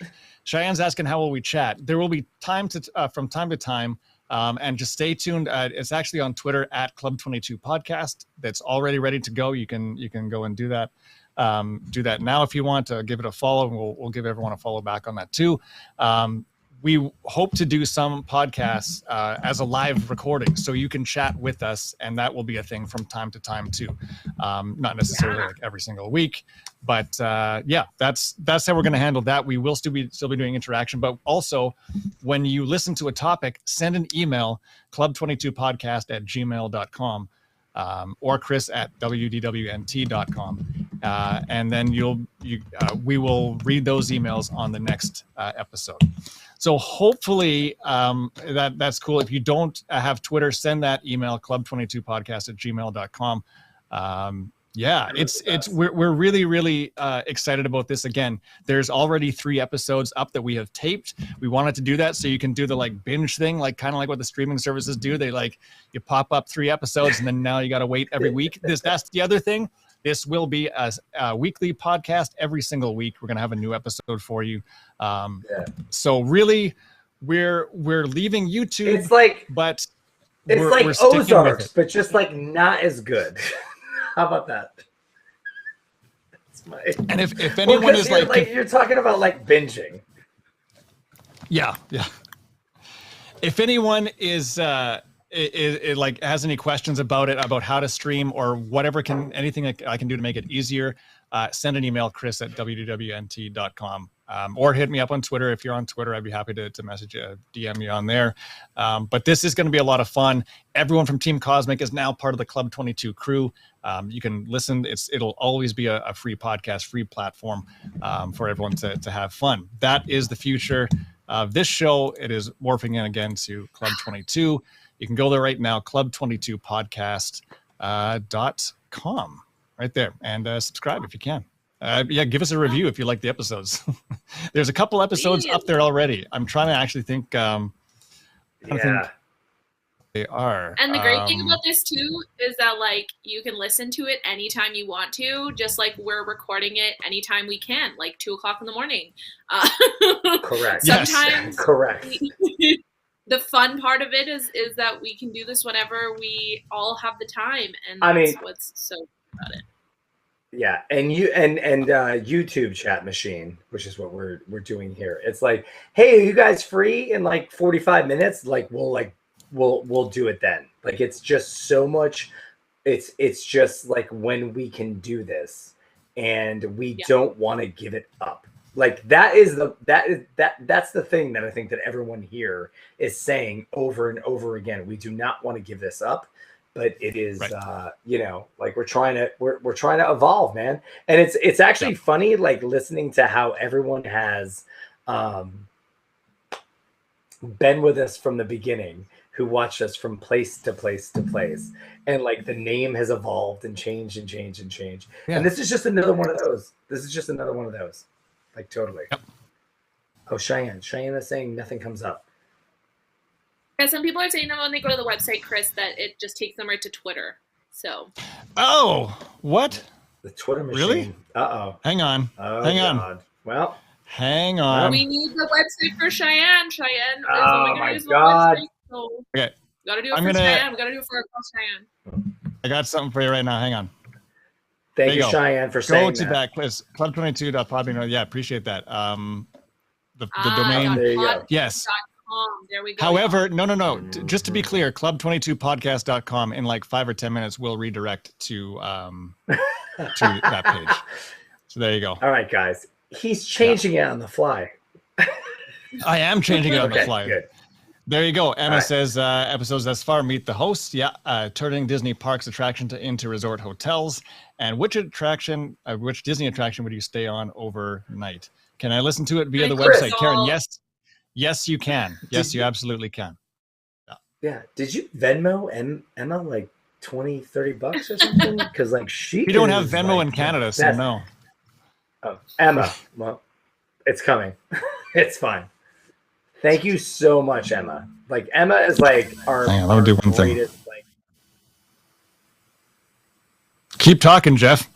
Speaker 3: Cheyenne's asking, how will we chat? There will be time to from time to time, and just stay tuned. It's actually on Twitter at Club 22 Podcast. That's already ready to go. You can go and do that. Do that now if you want to give it a follow. We'll give everyone a follow back on that too. We hope to do some podcasts as a live recording, so you can chat with us, and that will be a thing from time to time too. Not necessarily like every single week, but yeah, that's how we're going to handle that. We will still be doing interaction, but also when you listen to a topic, send an email, club22podcast@gmail.com. Or Chris at WDWNT.com. And then we will read those emails on the next episode. So hopefully that's cool. If you don't have Twitter, send that email, club22podcast@gmail.com. Yeah, we're really, really excited about this. Again, there's already 3 episodes up that we have taped. We wanted to do that so you can do the like binge thing, like kind of like what the streaming services do. They you pop up 3 episodes and then now you got to wait every week. That's the other thing. This will be a weekly podcast every single week. We're gonna have a new episode for you. So really, we're leaving YouTube.
Speaker 4: It's like,
Speaker 3: but
Speaker 4: it's like Ozarks, but just like not as good. How about that?
Speaker 3: And if anyone is like
Speaker 4: you're talking about like binging.
Speaker 3: Yeah. If anyone is like has any questions about it, about how to stream or whatever, anything I can do to make it easier, send an email, Chris at WDWNT.com. Or hit me up on Twitter. If you're on Twitter, I'd be happy to message you, DM you on there. But this is going to be a lot of fun. Everyone from Team Cosmic is now part of the Club 22 crew. You can listen. It'll always be a free podcast, free platform for everyone to have fun. That is the future of this show. It is morphing in again to Club 22. You can go there right now, club22podcast.com, right there, and subscribe if you can. Yeah, give us a review if you like the episodes. There's a couple episodes up there already. I'm trying to actually think. Think they are.
Speaker 5: And the great thing about this too is that like you can listen to it anytime you want to, just like we're recording it anytime we can, like 2:00 in the morning.
Speaker 4: Correct.
Speaker 5: Sometimes,
Speaker 4: correct.
Speaker 5: The fun part of it is that we can do this whenever we all have the time, and that's what's so good about it.
Speaker 4: Yeah, and YouTube chat machine, which is what we're doing here. It's like, hey, are you guys free in like 45 minutes? Like we'll do it then. Like it's just so much. It's just like when we can do this, and we don't want to give it up. Like that's the thing that I think that everyone here is saying over and over again. We do not want to give this up. But it is, right. Like we're trying to evolve, man. And it's actually funny, like listening to how everyone has been with us from the beginning, who watched us from place to place to place, and like the name has evolved and changed and changed and changed. Yeah. And this is just another one of those. Like totally. Yep. Oh, Cheyenne is saying nothing comes up.
Speaker 5: Because some people are saying that when they go to the website, Chris, that it just takes them right to Twitter. So.
Speaker 3: Oh, what?
Speaker 4: The Twitter machine.
Speaker 3: Really?
Speaker 4: Uh-oh.
Speaker 3: Hang on.
Speaker 4: Oh,
Speaker 3: hang
Speaker 4: God.
Speaker 3: on.
Speaker 4: Well.
Speaker 3: Hang on.
Speaker 5: We need the website for Cheyenne. Cheyenne is
Speaker 4: only
Speaker 5: going to use
Speaker 4: God.
Speaker 5: the website. So
Speaker 3: okay.
Speaker 5: Got to do it for Cheyenne. We got to do it for our girl Cheyenne.
Speaker 3: I got something for you right now. Hang on.
Speaker 4: Thank you, Cheyenne, for saying that.
Speaker 3: Go to that, Chris. Club22.podbean. Yeah, appreciate that. The domain.
Speaker 4: There you go.
Speaker 3: Yes.
Speaker 5: There we go.
Speaker 3: However, no. Just to be clear, club22podcast.com in like 5 or 10 minutes will redirect to that page. So there you go.
Speaker 4: All right, guys. He's changing it on the fly.
Speaker 3: I am changing it on the fly.
Speaker 4: Good.
Speaker 3: There you go. Emma says episodes thus far meet the host. Yeah, turning Disney parks attraction into resort hotels. And which Disney attraction would you stay on overnight? Can I listen to it via the website, Karen? Yes, you can. Yes, you absolutely can.
Speaker 4: Yeah. Did you Venmo Emma like $20-$30 or something? Because like
Speaker 3: we don't have Venmo in Canada, so no.
Speaker 4: Oh, Emma. Well, it's coming. It's fine. Thank you so much, Emma. Like Emma is like our,
Speaker 3: Hang on, let me do one thing.
Speaker 4: greatest. Like,
Speaker 3: Keep talking, Jeff.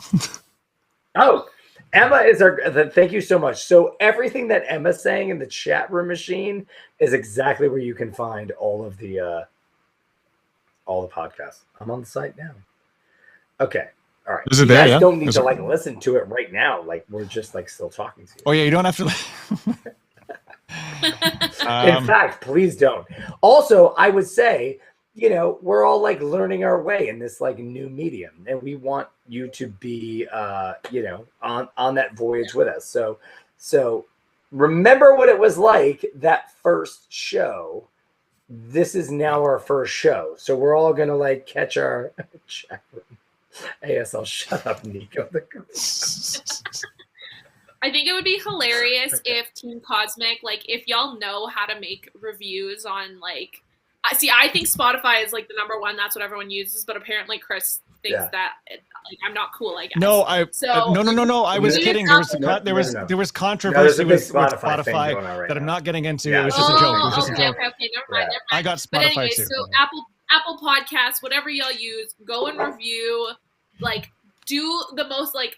Speaker 4: oh, Emma is our. Thank you so much. So everything that Emma's saying in the chat room machine is exactly where you can find all the podcasts. I'm on the site now. Okay. All right.
Speaker 3: Is it
Speaker 4: you
Speaker 3: there?
Speaker 4: guys
Speaker 3: Yeah.
Speaker 4: don't need
Speaker 3: Is
Speaker 4: to
Speaker 3: it-
Speaker 4: like listen to it right now. Like we're just like still talking to you.
Speaker 3: Oh yeah, you don't have to.
Speaker 4: In fact, please don't. Also, I would say, we're all like learning our way in this like new medium, and we want you to be, on that voyage with us. So remember what it was like that first show. This is now our first show, so we're all gonna like catch our chat room. ASL, shut up, Nico.
Speaker 5: I think it would be hilarious if Team Cosmic, like, if y'all know how to make reviews on, like, I think Spotify is, like, the number one. That's what everyone uses. But apparently Chris thinks that, like, I'm not cool, I guess.
Speaker 3: No,
Speaker 5: So,
Speaker 3: I was kidding. There was controversy with Spotify that I'm not getting into. It was just a joke. It was just a joke.
Speaker 5: Okay, never mind.
Speaker 3: I got Spotify
Speaker 5: But anyway,
Speaker 3: too.
Speaker 5: so Apple Podcasts, whatever y'all use, go and review, like, do the most, like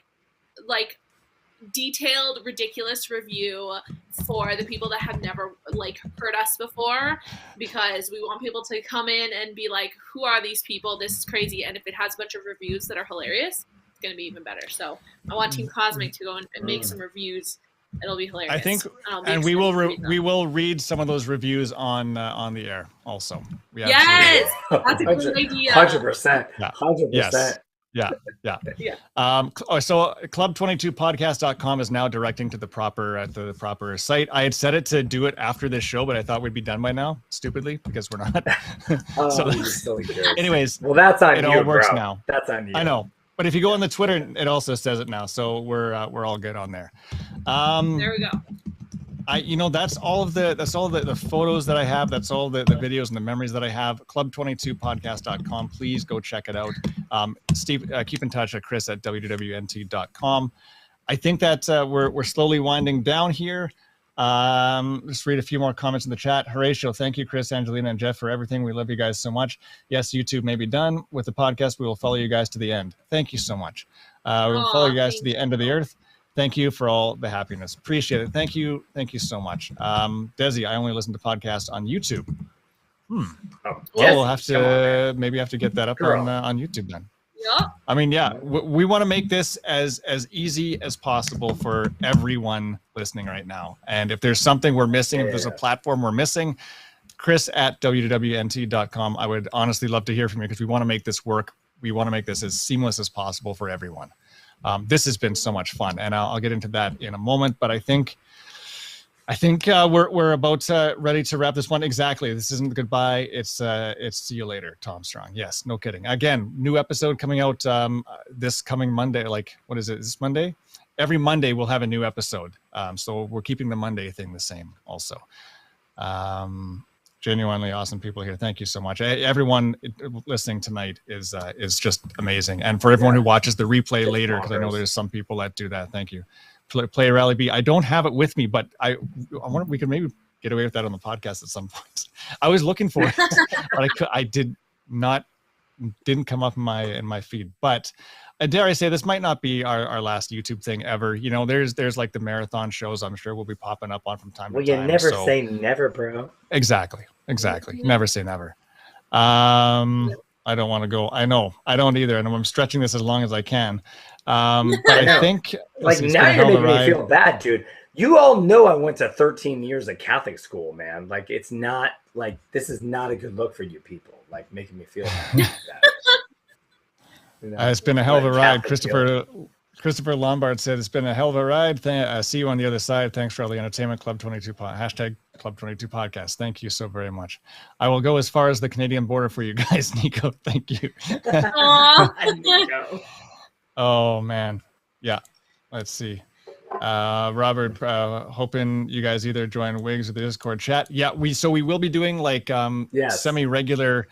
Speaker 5: detailed, ridiculous review for the people that have never like heard us before, because we want people to come in and be like, who are these people? This is crazy. And if it has a bunch of reviews that are hilarious, it's going to be even better. So I want Team Cosmic to go and make some reviews. It'll be hilarious.
Speaker 3: I think, and we will read some of those reviews on the air also.
Speaker 5: Yes, that's a good idea.
Speaker 4: 100%. 100%.
Speaker 3: Yes. Yeah. So club22podcast.com is now directing to the proper site. I had set it to do it after this show, but I thought we'd be done by now, stupidly, because we're not. Anyways,
Speaker 4: well, that's on
Speaker 3: it
Speaker 4: you,
Speaker 3: all works
Speaker 4: bro.
Speaker 3: now.
Speaker 4: That's on you.
Speaker 3: I know, but if you go on the Twitter, it also says it now, so we're all good on there.
Speaker 5: There we go.
Speaker 3: That's all the photos that I have. That's all the videos and the memories that I have. Club22podcast.com. Please go check it out. Steve, keep in touch at Chris at WDWNT.com. I think that we're slowly winding down here. Just read a few more comments in the chat. Horatio, thank you, Chris, Angelina, and Jeff, for everything. We love you guys so much. Yes, YouTube may be done with the podcast. We will follow you guys to the end. Thank you so much. We will follow you guys to the end of the earth. Thank you for all the happiness. Appreciate it. Thank you so much. Desi, I only listen to podcasts on YouTube. We'll have to get that up on YouTube then.
Speaker 5: Yeah.
Speaker 3: I mean, we want to make this as easy as possible for everyone listening right now. And if there's something we're missing, if there's a platform we're missing, Chris at WDWNT.com. I would honestly love to hear from you, because we want to make this work. We want to make this as seamless as possible for everyone. This has been so much fun, and I'll get into that in a moment. But I think we're about ready to wrap this one. Exactly. This isn't goodbye. It's see you later, Tom Strong. Yes, no kidding. Again, new episode coming out this coming Monday. Like, what is it? Is this Monday? Every Monday we'll have a new episode. So we're keeping the Monday thing the same also. Genuinely awesome people here. Thank you so much. Everyone listening tonight is just amazing. And for everyone who watches the replay later, because I know there's some people that do that. Thank you. Play Rally B. I don't have it with me, but I wonder if we could maybe get away with that on the podcast at some point. I was looking for it, but I didn't come up in my feed. But dare I say, this might not be our last YouTube thing ever. There's like the marathon shows I'm sure we'll be popping up on from time to time.
Speaker 4: Well, you never say never, bro.
Speaker 3: Exactly. Never say never. I don't want to go. I know. I don't either. And I'm stretching this as long as I can. But I think
Speaker 4: like now you're making me feel bad, dude. You all know I went to 13 years of Catholic school, man. Like, it's not like, this is not a good look for you people. Like, making me feel bad.
Speaker 3: It's been a hell of a ride. Christopher Lombard said it's been a hell of a ride. See you on the other side. Thanks for all the entertainment. Club 22 hashtag Club 22 podcast. Thank you so very much. I will go as far as the Canadian border for you guys, Nico. Thank you.
Speaker 5: Nico.
Speaker 3: Oh man, yeah. Let's see. Robert, hoping you guys either join WIGS or the Discord chat. Yeah, we will be doing like semi-regular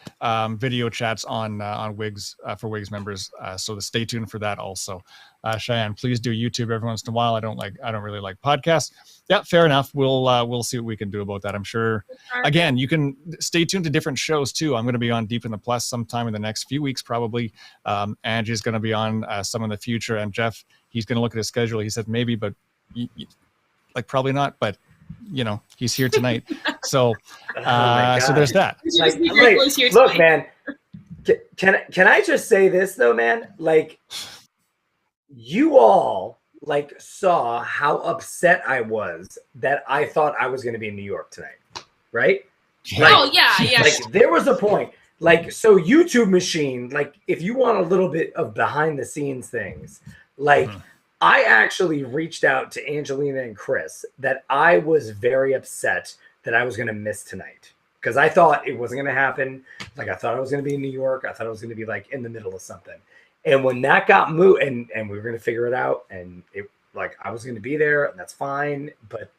Speaker 3: video chats on WIGS for WIGS members. So stay tuned for that also. Cheyenne, please do YouTube every once in a while. I don't really like podcasts. Yeah, fair enough. We'll see what we can do about that. I'm sure. Again, you can stay tuned to different shows too. I'm going to be on Deep in the Plus sometime in the next few weeks, probably. Angie's going to be on some in the future, and Jeff, he's going to look at his schedule. He said maybe, but like probably not. But he's here tonight. So, so there's that.
Speaker 4: Look, man. Can I just say this though, man? Like, you all saw how upset I was that I thought I was going to be in New York tonight, right?
Speaker 5: Yeah.
Speaker 4: Like, there was a point. So YouTube Machine, if you want a little bit of behind the scenes things, I actually reached out to Angelina and Chris that I was very upset that I was going to miss tonight. Because I thought it wasn't going to happen. I thought I was going to be in New York. I thought I was going to be in the middle of something. And when that got moved, and we were going to figure it out, and it I was going to be there, and that's fine. But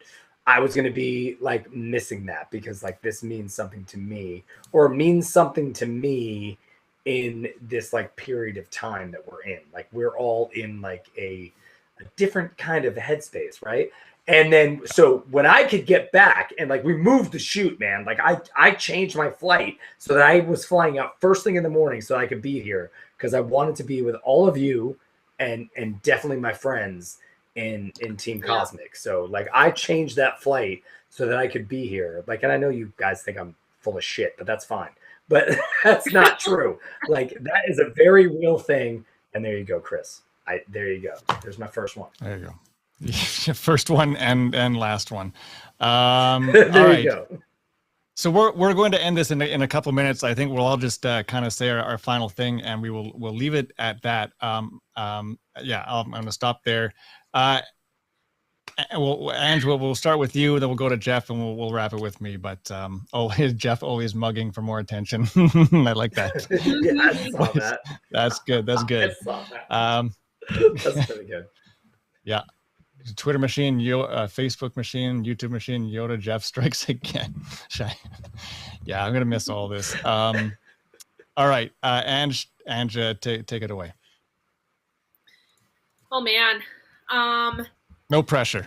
Speaker 4: I was going to be missing that because this means something to me, or means something to me in this period of time that we're in. We're all in a different kind of headspace, right? And then, so when I could get back and we moved the shoot, man, I changed my flight so that I was flying out first thing in the morning so I could be here because I wanted to be with all of you and definitely my friends in Team Cosmic. So I changed that flight so that I could be here. And I know you guys think I'm full of shit, but that's fine. But that's not true. That is a very real thing. And there you go, Chris. There you go. There's my first one.
Speaker 3: There you go. First one and last one.
Speaker 4: There
Speaker 3: all right.
Speaker 4: you go.
Speaker 3: So we're going to end this in a couple of minutes. I think we'll all just kind of say our final thing, and we'll leave it at that. I'm going to stop there. Angela, we'll start with you, then we'll go to Jeff, and we'll wrap it with me. But Jeff always mugging for more attention. I like that.
Speaker 4: Yeah, I saw that.
Speaker 3: That's good. That's good.
Speaker 4: I saw that. That's pretty good.
Speaker 3: Yeah. Twitter machine, Facebook machine, YouTube machine, Yoda, Jeff strikes again. Yeah, I'm gonna miss all this. All right, Ange, take it away.
Speaker 5: Oh man.
Speaker 3: No pressure.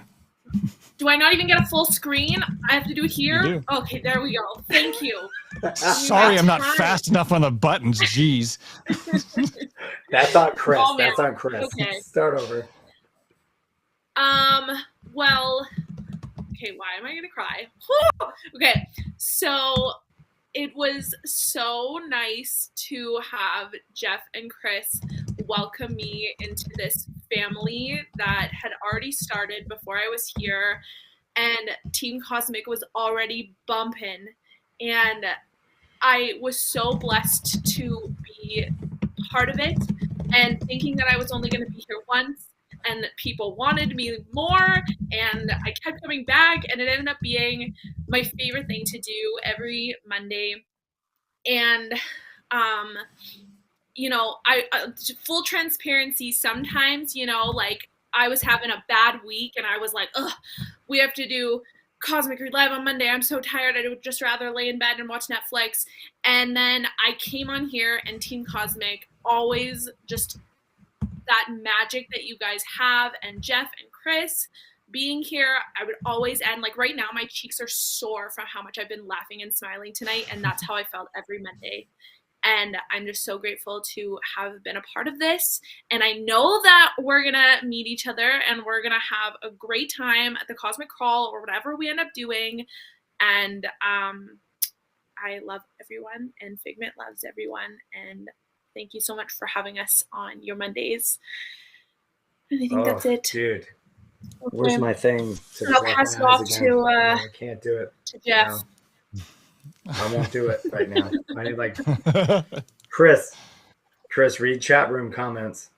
Speaker 5: Do I not even get a full screen? I have to do it here?
Speaker 3: You do.
Speaker 5: Okay, there we go. Thank you.
Speaker 3: Sorry, I'm not fast enough on the buttons. Jeez.
Speaker 4: That's on Chris.
Speaker 5: Oh,
Speaker 4: that's on Chris.
Speaker 5: Okay.
Speaker 4: Start over.
Speaker 5: Well, okay, why am I gonna cry? Okay, so it was so nice to have Jeff and Chris welcome me into this family that had already started before I was here, and Team Cosmic was already bumping, and I was so blessed to be part of it, and thinking that I was only going to be here once, and people wanted me more, and I kept coming back, and it ended up being my favorite thing to do every Monday. And I full transparency, sometimes I was having a bad week and I was like, ugh, we have to do Cosmic Read Live on Monday. I'm so tired. I would just rather lay in bed and watch Netflix. And then I came on here, and Team Cosmic, always just that magic that you guys have, and Jeff and Chris being here, I would always end, right now my cheeks are sore from how much I've been laughing and smiling tonight, and that's how I felt every Monday. And I'm just so grateful to have been a part of this. And I know that we're going to meet each other, and we're going to have a great time at the Cosmic Crawl or whatever we end up doing. And I love everyone, and Figment loves everyone. And thank you so much for having us on your Mondays. And I think that's it.
Speaker 4: Dude, where's my thing?
Speaker 5: I'll pass it off to
Speaker 4: I can't do it.
Speaker 5: To Jeff.
Speaker 4: No. I won't do it right now. I need Chris, read chat room comments.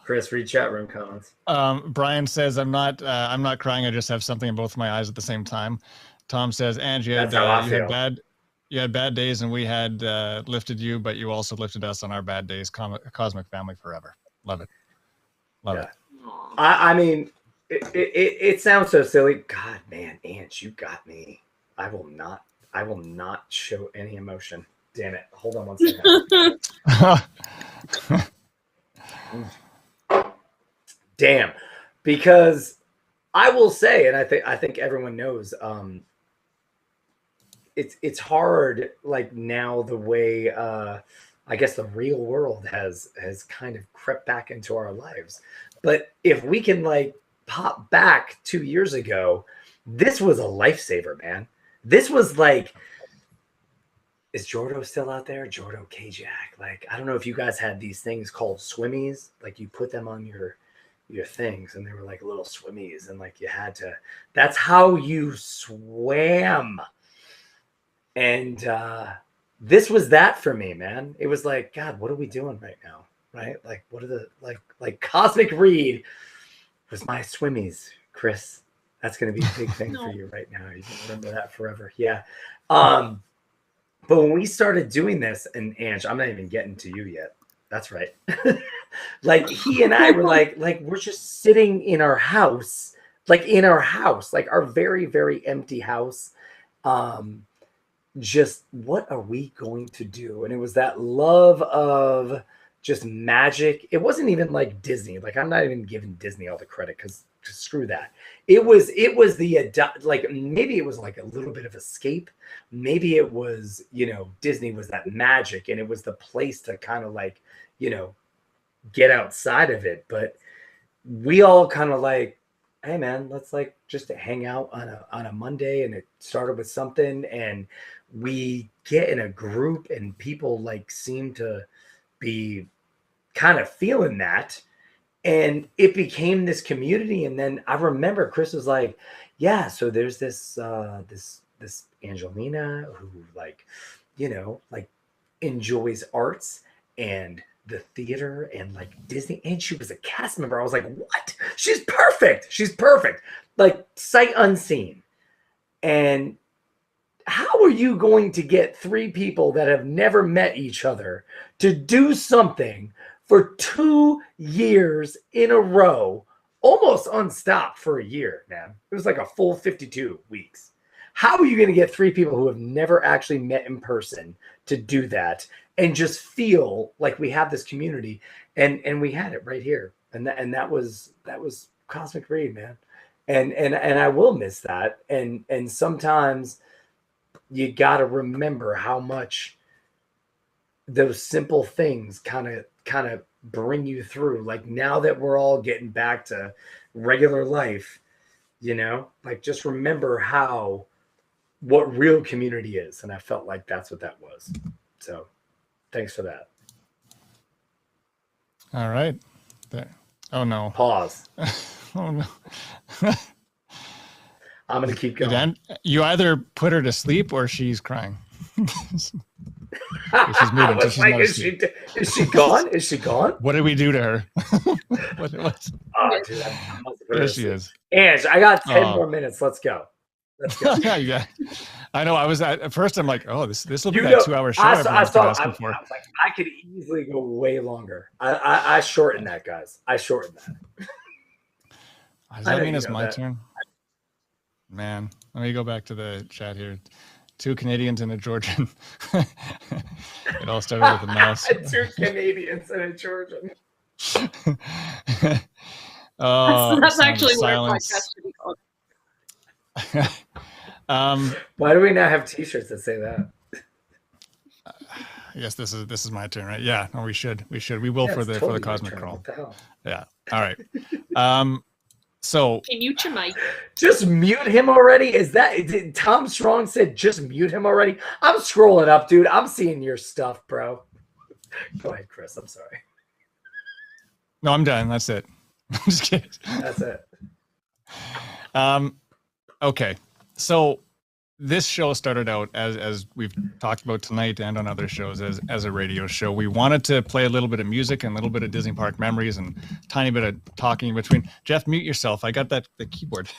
Speaker 4: Chris, read chat room comments.
Speaker 3: Brian says, I'm not crying. I just have something in both my eyes at the same time. Tom says, Angie, you had bad days, and we had lifted you, but you also lifted us on our bad days. Cosmic family forever. Love it. Love it.
Speaker 4: I mean, it sounds so silly. God, man, Ange, you got me. I will not show any emotion. Damn it. Hold on 1 second. Damn. Because I will say, and I think everyone knows, it's hard, like, now the way I guess the real world has kind of crept back into our lives. But if we can, like, pop back 2 years ago, this was a lifesaver, man. This was like, is Jordo still out there? Jordo Kajak. Like, I don't know if you guys had these things called swimmies. Like, you put them on your things, and they were like little swimmies, and like you had to. That's how you swam. And this was that for me, man. It was like, God, what are we doing right now? Right? Like, what are the like Cosmic Reid was my swimmies, Chris. That's gonna be a big thing for you right now. You can remember that forever. Yeah. But when we started doing this, and Ange, I'm not even getting to you yet. That's right. Like, he and I were like we're just sitting in our house, like our very, very empty house. Just, what are we going to do? And it was that love of just magic. It wasn't even like Disney. Like, I'm not even giving Disney all the credit, because screw that. It was the like, maybe it was like a little bit of escape. Maybe it was, Disney was that magic, and it was the place to kind of like, get outside of it. But we all kind of like, hey man, let's like just hang out on a Monday. And it started with something, and we get in a group, and people like seem to be kind of feeling that, and it became this community. And then I remember Chris was like, yeah, so there's this Angelina who like, like enjoys arts and the theater and like Disney, and she was a cast member. I was like, what? She's perfect. Like, sight unseen. And how are you going to get 3 people that have never met each other to do something for 2 years in a row, almost unstopped for a year, man? It was like a full 52 weeks. How are you going to get 3 people who have never actually met in person to do that and just feel like we have this community? And we had it right here. And that was Cosmic Reid, man. And I will miss that. And sometimes you got to remember how much those simple things kind of bring you through. Like, now that we're all getting back to regular life, like, just remember what real community is. And I felt like that's what that was. So thanks for that.
Speaker 3: All right. There. Oh no.
Speaker 4: Pause.
Speaker 3: Oh no.
Speaker 4: I'm going to keep going.
Speaker 3: You either put her to sleep or she's crying. She's moving. So she's
Speaker 4: like, is she gone? Is she gone?
Speaker 3: What did we do to her?
Speaker 4: Oh, dude,
Speaker 3: there she is.
Speaker 4: Ange, I got 10 more minutes. Let's go.
Speaker 3: Yeah. I know. I was at first. I'm like, oh, this will be that 2-hour show. I was like,
Speaker 4: I could easily go way longer. I shortened that, guys. I shortened that.
Speaker 3: Does that mean it's my turn? Man, let me go back to the chat here. 2 Canadians and a Georgian. It all started with a mouse.
Speaker 4: 2 Canadians and a Georgian.
Speaker 3: Oh,
Speaker 5: that's actually what our
Speaker 3: silence.
Speaker 5: podcast should be called.
Speaker 4: Why do we not have T-shirts that say that?
Speaker 3: I guess this is my turn, right? Yeah. No, we should. We will for the Cosmic Crawl.
Speaker 4: What the hell?
Speaker 3: Yeah. All right. So
Speaker 5: can you mute your mic?
Speaker 4: Just mute him already? Did Tom Strong said just mute him already? I'm scrolling up, dude. I'm seeing your stuff, bro. Go ahead, Chris. I'm sorry.
Speaker 3: No, I'm done. That's it. I'm just kidding.
Speaker 4: That's it.
Speaker 3: Okay. So this show started out as we've talked about tonight and on other shows as a radio show. We wanted to play a little bit of music and a little bit of Disney Park memories and tiny bit of talking in between. Jeff, mute yourself. I got the keyboard.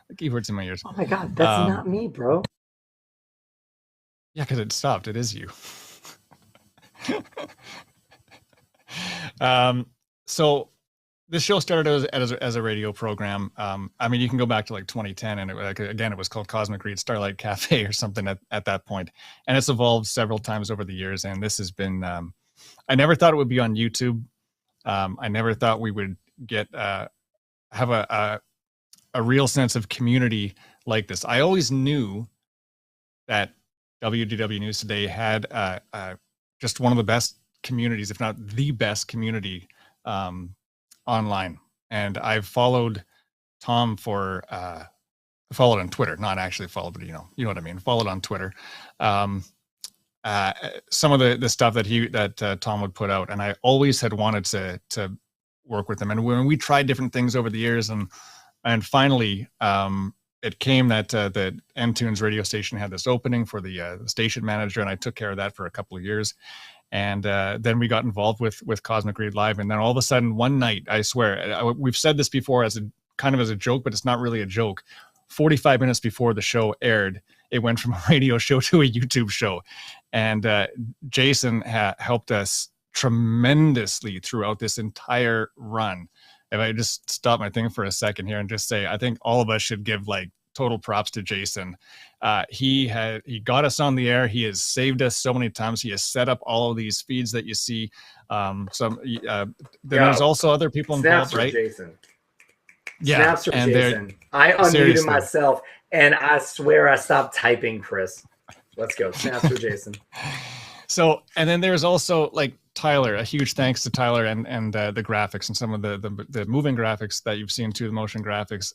Speaker 3: The keyboard's in my ears.
Speaker 4: Oh my God, that's not me, bro.
Speaker 3: Yeah, because it stopped. It is you. So this show started as a radio program. I mean, you can go back to like 2010, and it was called Cosmic Reid Starlight Cafe or something at that point, and it's evolved several times over the years. And this has been, I never thought it would be on YouTube. I never thought we would get have a real sense of community like this. I always knew that WDW News Today had just one of the best communities, if not the best community online. And I've followed Tom for followed on Twitter, not actually followed, but you know what I mean, followed on Twitter. Some of the stuff that Tom would put out, and I always had wanted to work with him. And when we tried different things over the years, and finally it came that the N-Tunes radio station had this opening for the station manager, and I took care of that for a couple of years. And then we got involved with Cosmic Reid Live, and then all of a sudden one night, I swear, we've said this before as a joke, but it's not really a joke. 45 minutes before the show aired, it went from a radio show to a YouTube show, and Jason helped us tremendously throughout this entire run. If I just stop my thing for a second here and just say, I think all of us should give like total props to Jason. He got us on the air. He has saved us so many times. He has set up all of these feeds that you see. There's also other people involved, right?
Speaker 4: Jason.
Speaker 3: Yeah,
Speaker 4: Snaps from Jason. I unmuted
Speaker 3: seriously.
Speaker 4: myself, and I swear I stopped typing, Chris. Let's go. Snaps for Jason.
Speaker 3: So, and then there's also like Tyler. A huge thanks to Tyler and the graphics and some of the moving graphics that you've seen too, the motion graphics.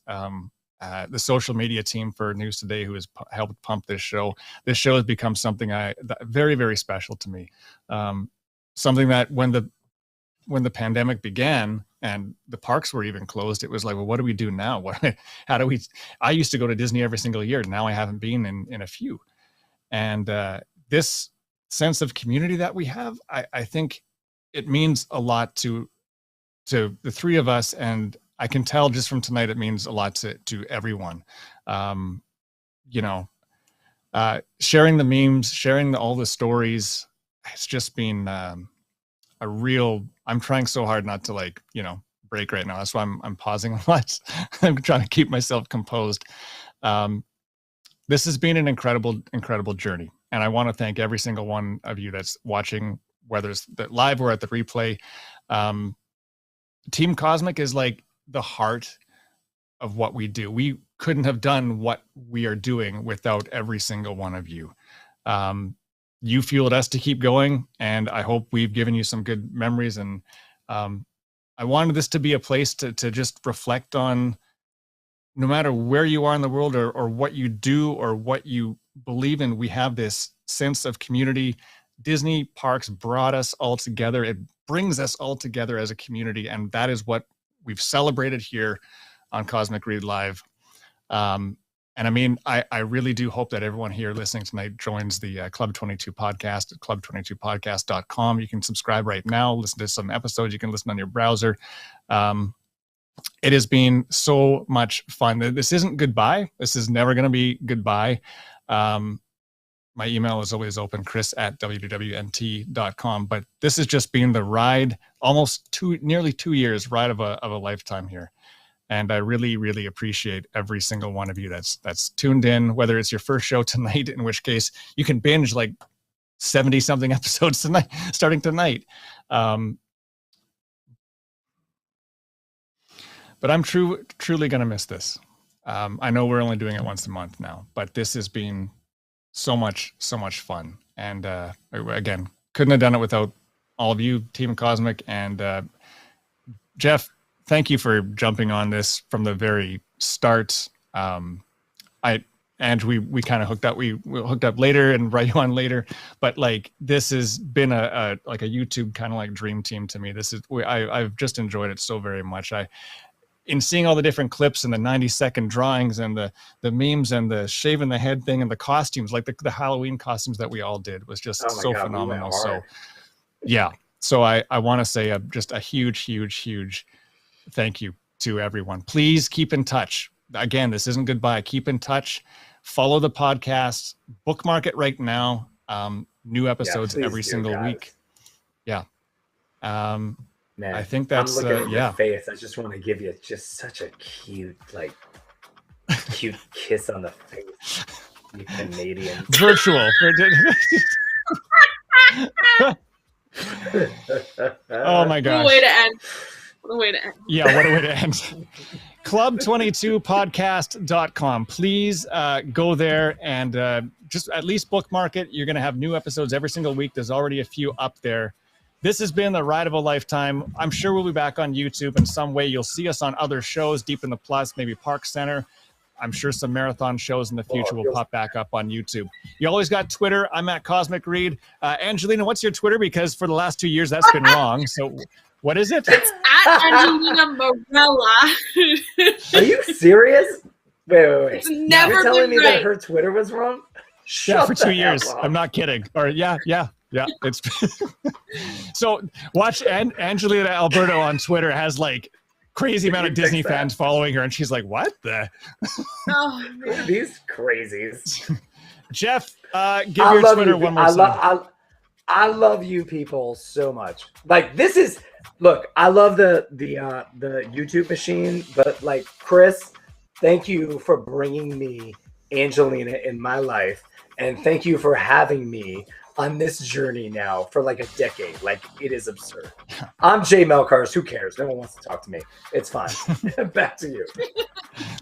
Speaker 3: The social media team for News Today, who has helped pump this show. This show has become something very, very special to me. Something that when the pandemic began and the parks were even closed, it was like, well, what do we do now? I used to go to Disney every single year. Now I haven't been in a few. And this sense of community that we have, I think it means a lot to the three of us, and I can tell just from tonight it means a lot to everyone. Sharing the memes, sharing all the stories, it's just been a real. I'm trying so hard not to break right now. That's why I'm pausing a lot. I'm trying to keep myself composed. This has been an incredible journey. And I want to thank every single one of you that's watching, whether it's live or at the replay. Team Cosmic is like the heart of what we do. We couldn't have done what we are doing without every single one of you. You fueled us to keep going, and I hope we've given you some good memories. And I wanted this to be a place to just reflect on, no matter where you are in the world or what you do or what you believe in, we have this sense of community. Disney parks brought us all together. It brings us all together as a community, and that is what we've celebrated here on Cosmic Reid Live. And I mean, I really do hope that everyone here listening tonight joins the Club 22 podcast at club22podcast.com. You can subscribe right now, listen to some episodes. You can listen on your browser. It has been so much fun. This isn't goodbye. This is never going to be goodbye. My email is always open, chris@wdwnt.com. But this has just been the ride, nearly 2 years ride of a lifetime here. And I really, really appreciate every single one of you that's tuned in, whether it's your first show tonight, in which case you can binge like 70 something episodes tonight, starting tonight. But I'm truly going to miss this. I know we're only doing it once a month now, but this has been so much fun. And again, couldn't have done it without all of you, Team Cosmic. And Jeff, thank you for jumping on this from the very start. We kind of hooked up. We hooked up later and brought you on later. But like, this has been a YouTube kind of like dream team to me. I've just enjoyed it so very much. In seeing all the different clips and the 90-second drawings and the memes and the shaving the head thing and the costumes, like the Halloween costumes that we all did, was just so phenomenal. So yeah. So I want to say just a huge thank you to everyone. Please keep in touch. Again, this isn't goodbye. Keep in touch. Follow the podcast. Bookmark it right now. New episodes every single week. Yeah.
Speaker 4: Man,
Speaker 3: I think that's
Speaker 4: I'm looking at
Speaker 3: yeah.
Speaker 4: your face. I just want to give you just such a cute kiss on the face. You Canadian.
Speaker 3: Virtual. Oh my gosh.
Speaker 5: What a way to end. What a way to end.
Speaker 3: Yeah, what a way to end. Club22podcast.com. Please go there and just at least bookmark it. You're going to have new episodes every single week. There's already a few up there. This has been the ride of a lifetime. I'm sure we'll be back on YouTube in some way. You'll see us on other shows, Deep in the Plus, maybe Park Center. I'm sure some marathon shows in the future will pop back up on YouTube. You always got Twitter. I'm at Cosmic Reid. Angelina, what's your Twitter? Because for the last 2 years, that's been wrong. So what is it?
Speaker 5: It's at Angelina Morella.
Speaker 4: Are you serious? Wait.
Speaker 5: It's never
Speaker 4: You're telling me
Speaker 5: right.
Speaker 4: that her Twitter was wrong?
Speaker 3: Yeah, for
Speaker 4: Shut
Speaker 3: 2
Speaker 4: the
Speaker 3: years.
Speaker 4: hell up.
Speaker 3: I'm not kidding. Or yeah. It's so watch Angelina Alberto on Twitter has like crazy amount of Disney fans following her, and she's like, "What the?"
Speaker 5: Oh, man.
Speaker 4: These crazies.
Speaker 3: Jeff, give your Twitter one more time.
Speaker 4: I love you people so much. Like this is look. I love the YouTube machine, but like Chris, thank you for bringing me Angelina in my life, and thank you for having me on this journey now for like a decade. Like it is absurd. I'm Jay Melkars. Who cares? No one wants to talk to me. It's fine. Back to you.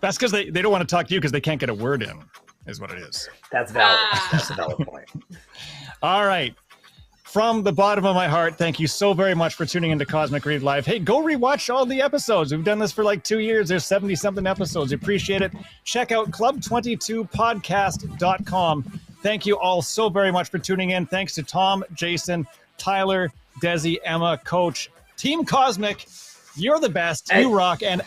Speaker 3: That's because they don't want to talk to you because they can't get a word in, is what it is.
Speaker 4: That's valid. That's a valid point.
Speaker 3: All right. From the bottom of my heart, thank you so very much for tuning into Cosmic Reid Live. Hey, go rewatch all the episodes. We've done this for like 2 years. There's 70-something episodes. Appreciate it. Check out club22podcast.com. Thank you all so very much for tuning in. Thanks to Tom, Jason, Tyler, Desi, Emma, Coach, Team Cosmic. You're the best. You rock. And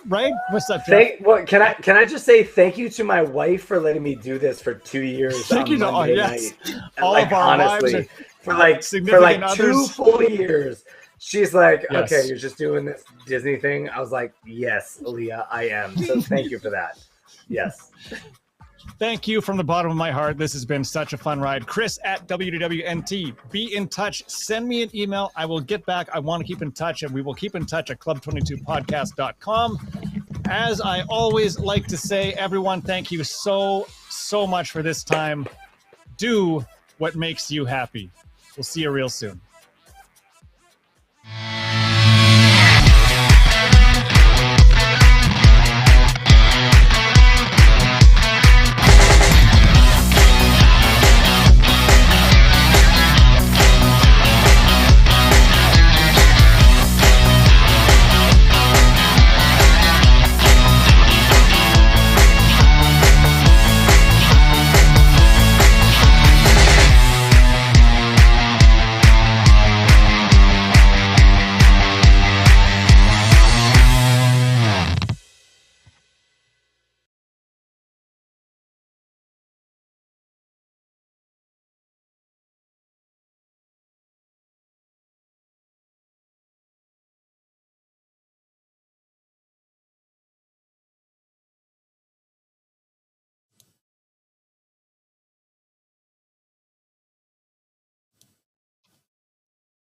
Speaker 3: right? What's up, Jeff?
Speaker 4: Can I just say thank you to my wife for letting me do this for 2 years?
Speaker 3: Thank you to all,
Speaker 4: night.
Speaker 3: all
Speaker 4: like,
Speaker 3: of our
Speaker 4: honestly,
Speaker 3: wives
Speaker 4: for like
Speaker 3: significant
Speaker 4: 2
Speaker 3: others.
Speaker 4: full years. She's like,
Speaker 3: Yes.
Speaker 4: okay, you're just doing this Disney thing. I was like, yes, Leah, I am. So thank you for that. Yes.
Speaker 3: Thank you from the bottom of my heart. This has been such a fun ride. Chris at WDWNT. Be in touch. Send me an email. I will get back. I want to keep in touch, and we will keep in touch at club22podcast.com. As I always like to say, everyone, thank you so much for this time. Do what makes you happy. We'll see you real soon.